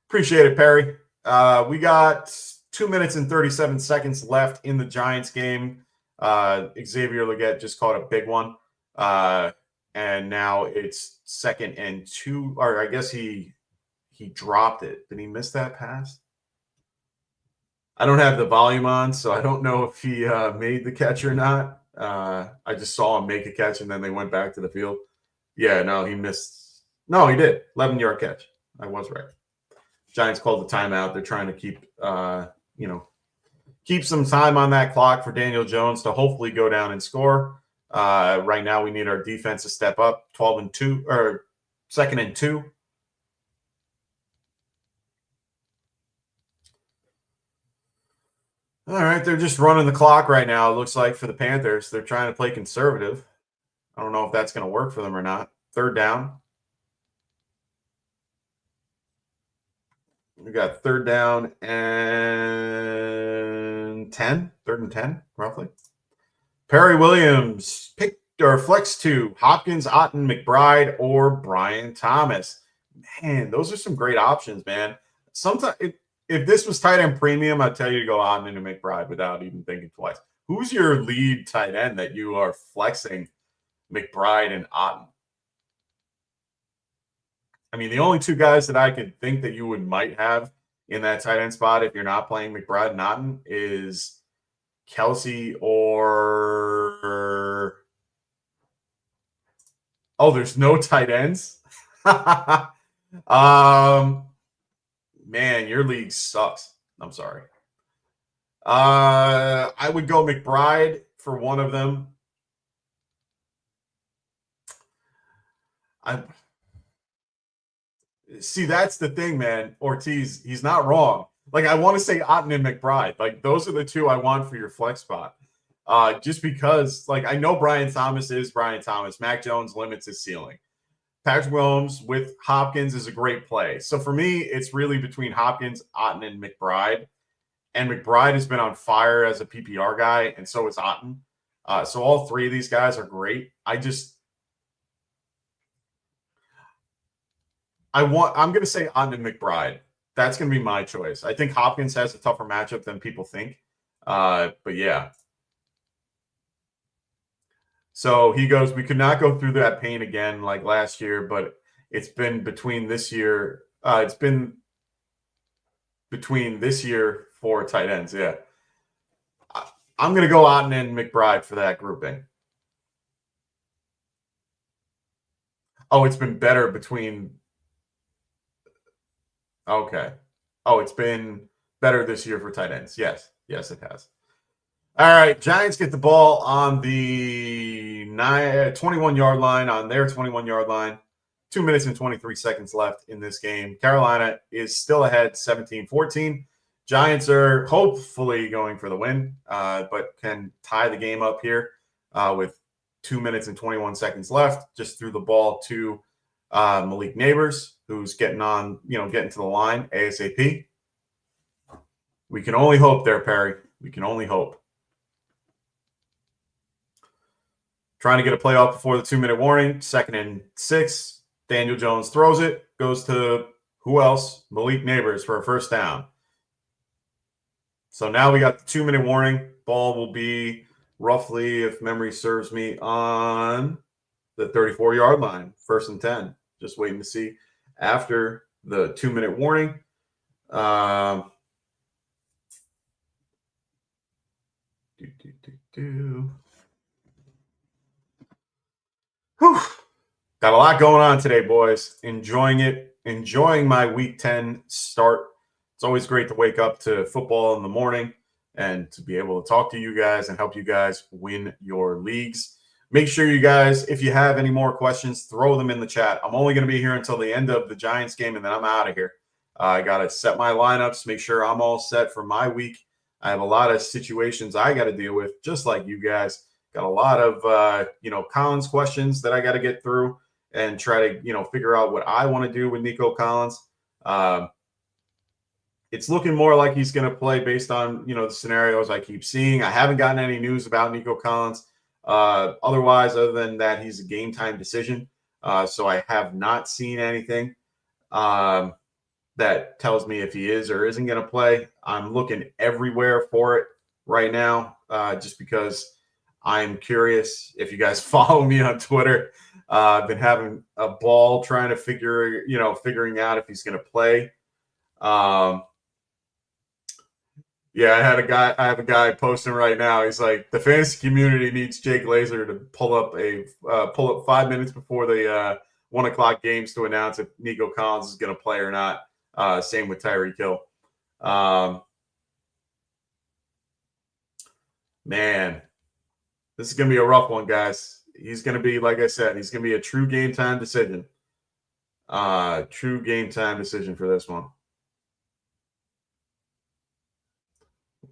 Appreciate it, Perry. We got 2 minutes and 37 seconds left in the Giants game. Xavier Legette just caught a big one. And now it's 2nd and 2. Or I guess he dropped it. Did he miss that pass? I don't have the volume on, so I don't know if he made the catch or not. I just saw him make a catch, and then they went back to the field. Yeah, no, he missed. No, he did. 11-yard catch. I was right. Giants called the timeout. They're trying to keep some time on that clock for Daniel Jones to hopefully go down and score. Right now, we need our defense to step up. 12 and 2 or 2nd and 2. All right, they're just running the clock right now, it looks like, for the Panthers. They're trying to play conservative. I don't know if that's going to work for them or not. 3rd down. We got 3rd down and 10. 3rd and 10, roughly. Perry Williams, pick or flex 2. Hopkins, Otten, McBride, or Brian Thomas. Man, those are some great options, man. Sometimes if this was tight end premium, I'd tell you to go Otten into McBride without even thinking twice. Who's your lead tight end that you are flexing McBride and Otten? The only 2 guys that I could think that you might have in that tight end spot if you're not playing McBride and Otten is Kelsey or Oh, there's no tight ends? Man, your league sucks. I'm sorry. I would go McBride for one of them. See, that's the thing, man. Ortiz, he's not wrong. Like, I want to say Otten and McBride. Like, those are the two I want for your flex spot. Just because, like, I know Brian Thomas is Brian Thomas. Mac Jones limits his ceiling. Patrick Mahomes with Hopkins is a great play. So for me, it's really between Hopkins, Otten, and McBride. And McBride has been on fire as a PPR guy, and so is Otten. So all three of these guys are great. I'm going to say Otten and McBride. That's going to be my choice. I think Hopkins has a tougher matchup than people think. But yeah. So he goes, we could not go through that pain again like last year, but it's been between this year. It's been between this year for tight ends. Yeah. I'm going to go Otten and McBride for that grouping. Oh, it's been better between. Okay. Oh, it's been better this year for tight ends. Yes. Yes, it has. All right. Giants get the ball on the 21-yard line, on their 21-yard line. 2 minutes and 23 seconds left in this game. Carolina is still ahead 17-14. Giants are hopefully going for the win, but can tie the game up here with 2 minutes and 21 seconds left. Just threw the ball to Malik Neighbors, who's getting to the line ASAP. We can only hope there, Perry. We can only hope. Trying to get a play off before the 2-minute warning. 2nd and 6. Daniel Jones throws it. Goes to who else? Malik Neighbors for a first down. So now we got the 2-minute warning. Ball will be roughly, if memory serves me, on the 34-yard line. 1st and 10. Just waiting to see after the 2-minute warning. Whew. Got a lot going on today, boys. Enjoying it. Enjoying my Week 10 start. It's always great to wake up to football in the morning and to be able to talk to you guys and help you guys win your leagues. Make sure you guys, if you have any more questions, throw them in the chat. I'm only going to be here until the end of the Giants game, and then I'm out of here. I got to set my lineups, make sure I'm all set for my week. I have a lot of situations I got to deal with, just like you guys. Got a lot of, Collins questions that I got to get through and try to, figure out what I want to do with Nico Collins. It's looking more like he's going to play based on, the scenarios I keep seeing. I haven't gotten any news about Nico Collins. Other than that, he's a game time decision. So I have not seen anything that tells me if he is or isn't going to play. I'm looking everywhere for it right now, just because I'm curious. If you guys follow me on Twitter, I've been having a ball trying to figuring out if he's going to play. Yeah, I have a guy posting right now. He's like, the fantasy community needs Jake Laser to pull up 5 minutes before the 1 o'clock games to announce if Nico Collins is going to play or not. Same with Tyreek Hill. Man, this is going to be a rough one, guys. He's going to be, like I said, he's going to be a true game time decision. True game time decision for this one.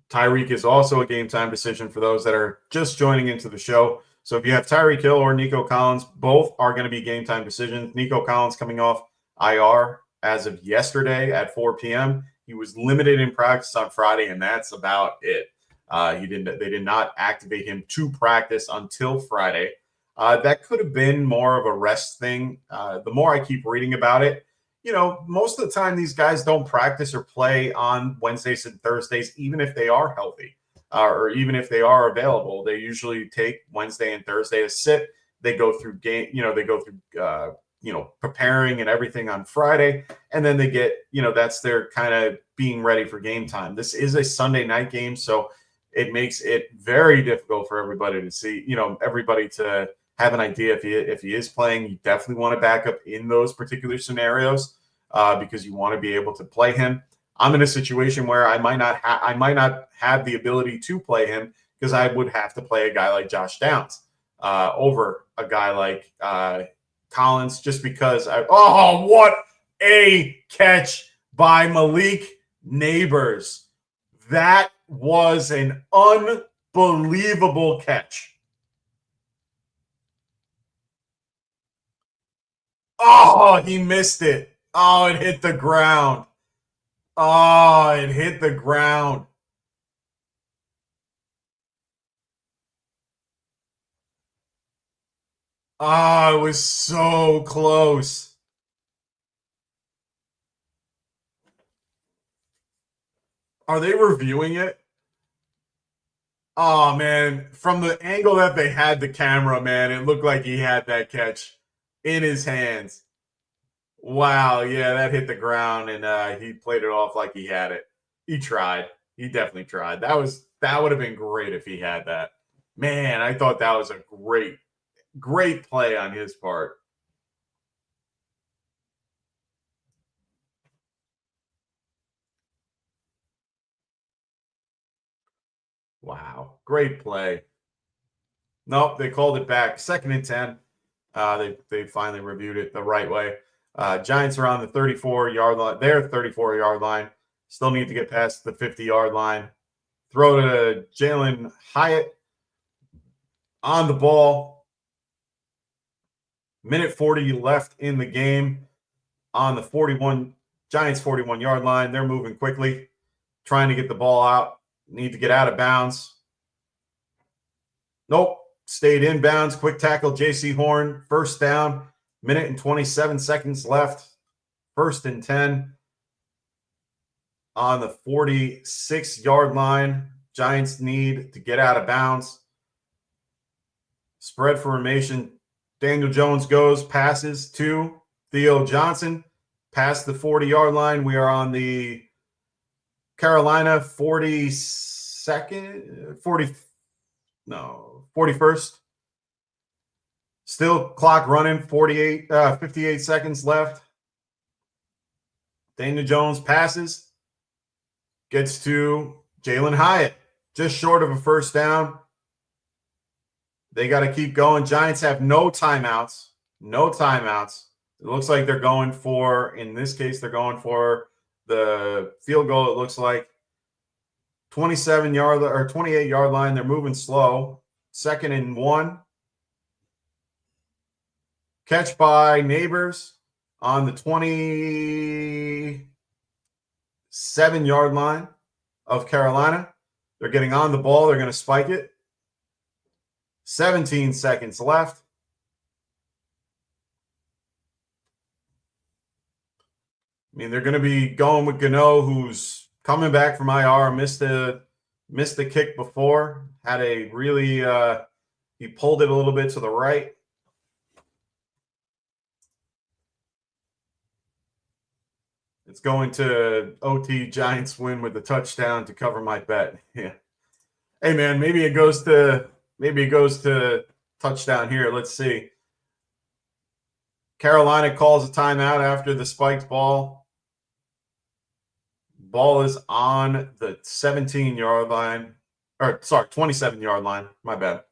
Tyreek is also a game time decision for those that are just joining into the show. So if you have Tyreek Hill or Nico Collins, both are going to be game time decisions. Nico Collins coming off IR as of yesterday at 4 p.m. He was limited in practice on Friday, and that's about it. They did not activate him to practice until Friday. That could have been more of a rest thing. The more I keep reading about it, most of the time these guys don't practice or play on Wednesdays and Thursdays, even if they are healthy or even if they are available. They usually take Wednesday and Thursday to sit. They go through preparing and everything on Friday. And then they get, that's their kind of being ready for game time. This is a Sunday night game, so it makes it very difficult for everybody to see, everybody to have an idea if he is playing, you definitely want to back up in those particular scenarios because you want to be able to play him. I'm in a situation where I might not have the ability to play him because I would have to play a guy like Josh Downs over a guy like Collins, just because what a catch by Malik Neighbors. That was an unbelievable catch. Oh, he missed it. Oh, it hit the ground. Oh, it hit the ground. Oh, it was so close. Are they reviewing it? Oh, man. From the angle that they had the camera, man, it looked like he had that catch in his hands. Wow. Yeah, that hit the ground, and he played it off like he had it. He tried. He definitely tried. That would have been great if he had that. Man, I thought that was a great play on his part. Wow. Great play. Nope, they called it back. 2nd and 10. They finally reviewed it the right way. Giants are on the 34-yard line. Their 34-yard line. Still need to get past the 50-yard line. Throw to Jalen Hyatt on the ball. Minute 40 left in the game on the Giants 41-yard line. They're moving quickly, trying to get the ball out. Need to get out of bounds. Nope. Stayed in bounds. Quick tackle, J.C. Horn. 1st down. Minute and 27 seconds left. 1st and 10 on the 46-yard line. Giants need to get out of bounds. Spread formation. Daniel Jones goes, passes to Theo Johnson. Past the 40-yard line. We are on the Carolina 41st. Still clock running, 58 seconds left. Daniel Jones passes. Gets to Jalen Hyatt. Just short of a 1st down. They got to keep going. Giants have no timeouts. No timeouts. It looks like they're going for, in this case, they're going for the field goal, it looks like. 27-yard or 28-yard line. They're moving slow. 2nd and 1. Catch by Neighbors on the 27-yard line of Carolina. They're getting on the ball. They're going to spike it. 17 seconds left. I mean, they're going to be going with Gano, who's coming back from IR, missed the kick before, had a really he pulled it a little bit to the right. It's going to OT. Giants win with the touchdown to cover my bet. Yeah. Hey man, maybe it goes to touchdown here. Let's see. Carolina calls a timeout after the spiked ball. Ball is on the 17-yard line. Or, sorry, 27-yard line. My bad.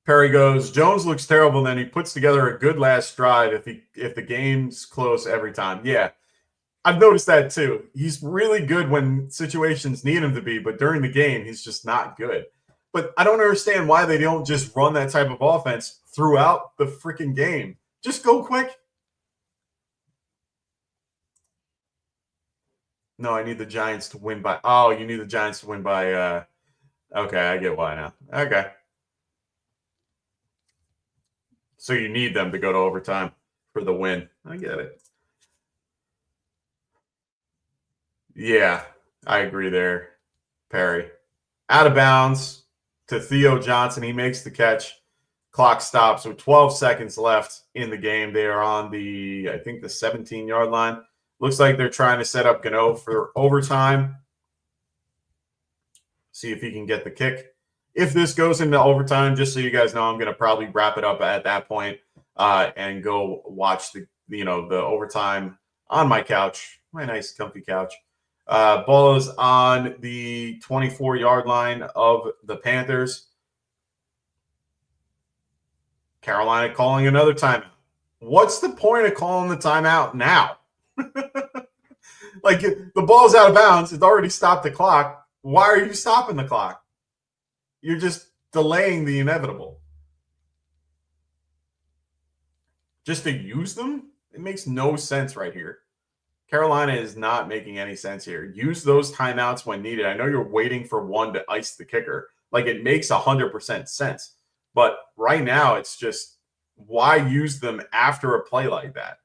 Perry goes, Jones looks terrible, then he puts together a good last stride if the game's close every time. Yeah, I've noticed that too. He's really good when situations need him to be, but during the game, he's just not good. But I don't understand why they don't just run that type of offense throughout the freaking game. Just go quick. No, I need the Giants to win by. Oh, you need the Giants to win by. Okay, I get why now. Okay. So you need them to go to overtime for the win. I get it. Yeah, I agree there, Perry. Out of bounds to Theo Johnson. He makes the catch. Clock stops with 12 seconds left in the game. They are on the 17-yard line. Looks like they're trying to set up Gano for overtime. See if he can get the kick if this goes into overtime, just so you guys know, I'm going to probably wrap it up at that point and go watch the overtime on my couch, my nice comfy couch. Ball is on the 24-yard line of the Panthers. Carolina calling another timeout. What's the point of calling the timeout now? Like, the ball's out of bounds. It's already stopped the clock. Why are you stopping the clock? You're just delaying the inevitable. Just to use them? It makes no sense right here. Carolina is not making any sense here. Use those timeouts when needed. I know you're waiting for one to ice the kicker. Like, it makes 100% sense. But right now, it's just, why use them after a play like that?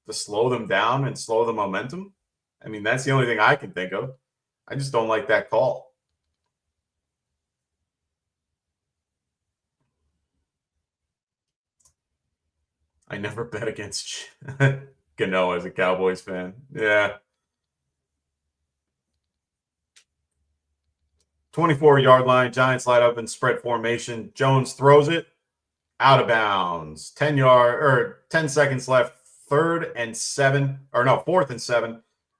To slow them down and slow the momentum? I mean, that's the only thing I can think of. I just don't like that call. I never bet against Gano as a Cowboys fan. Yeah. 24-yard line. Giants light up in spread formation. Jones throws it out of bounds. 10 seconds left. 4th and 7.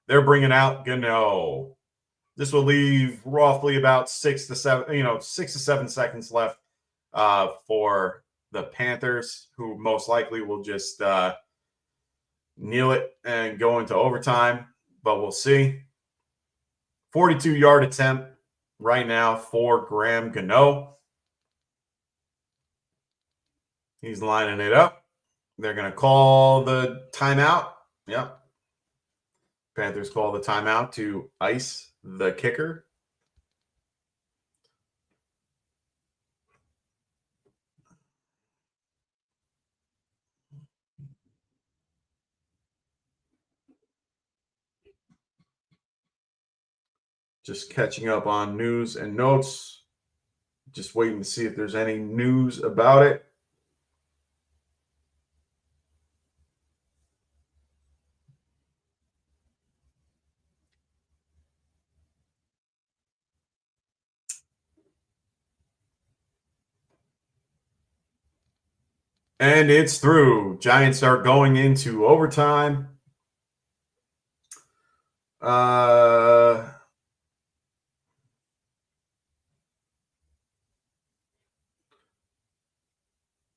They're bringing out Gano. This will leave roughly about 6 to 7 seconds left for the Panthers, who most likely will just kneel it and go into overtime, but we'll see. 42-yard attempt right now for Graham Gano. He's lining it up. They're going to call the timeout. Yep. Panthers call the timeout to ice the kicker. Just catching up on news and notes. Just waiting to see if there's any news about it. And it's through. Giants are going into overtime.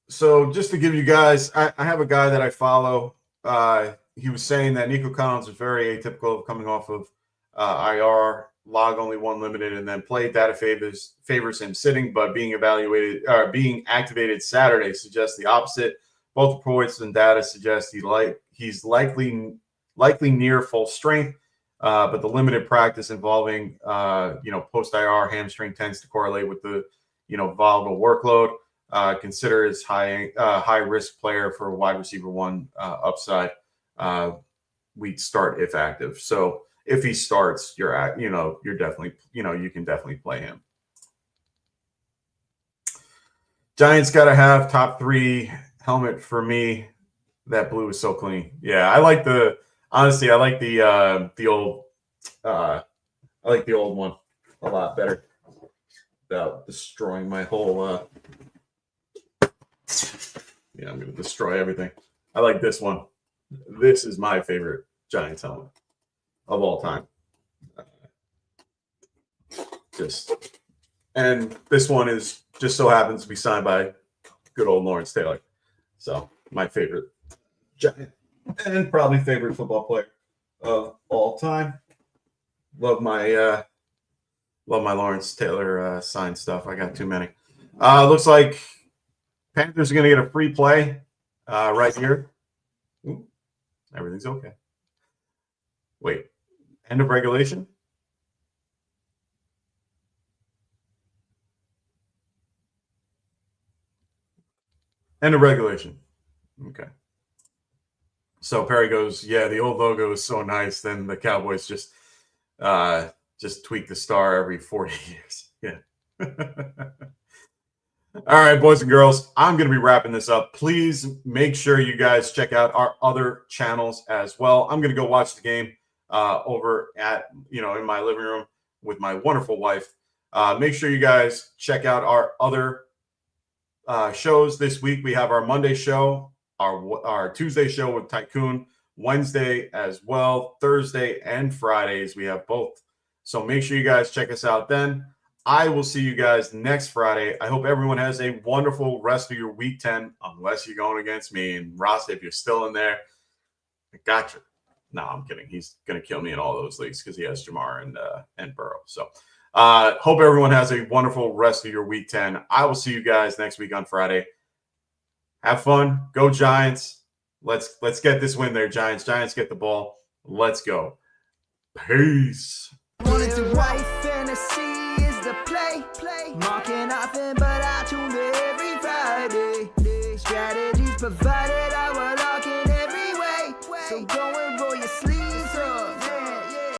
So just to give you guys, I have a guy that I follow. He was saying that Nico Collins is very atypical of coming off of IR, log only 1 limited, and then play data favors him sitting, but being activated Saturday suggests the opposite. Both reports and data suggest he's likely near full strength, but the limited practice involving post IR hamstring tends to correlate with the volatile workload. Consider his high risk player for wide receiver 1 upside. We'd start if active. So if he starts, you're definitely, you can definitely play him. Giants got to have top 3 helmet for me. That blue is so clean. Yeah, I like the old one a lot better without destroying my whole yeah, I'm going to destroy everything. I like this one. This is my favorite Giants helmet of all time. And this one is just so happens to be signed by good old Lawrence Taylor. So my favorite Giant and probably favorite football player of all time. Love my Lawrence Taylor signed stuff. I got too many. Looks like Panthers are going to get a free play right here. Ooh, everything's okay. Wait, end of regulation? End of regulation. Okay. So Perry goes, yeah, the old logo is so nice. Then the Cowboys just tweak the star every 40 years. Yeah. All right, boys and girls, I'm going to be wrapping this up. Please make sure you guys check out our other channels as well. I'm going to go watch the game over at, in my living room with my wonderful wife. Make sure you guys check out our other shows this week. We have our Monday show, our Tuesday show with Tycoon, Wednesday as well, Thursday and Fridays. We have both. So make sure you guys check us out then. I will see you guys next Friday. I hope everyone has a wonderful rest of your week 10, unless you're going against me. And Ross, if you're still in there, I got you. No, I'm kidding. He's going to kill me in all those leagues because he has Jamar and Burrow. So hope everyone has a wonderful rest of your week 10. I will see you guys next week on Friday. Have fun. Go Giants. Let's get this win there, Giants. Giants get the ball. Let's go. Peace. Wanted to write fantasy is the play. Marking nothing, but I tune in every Friday. Strategies provided, I will lock in every way. So go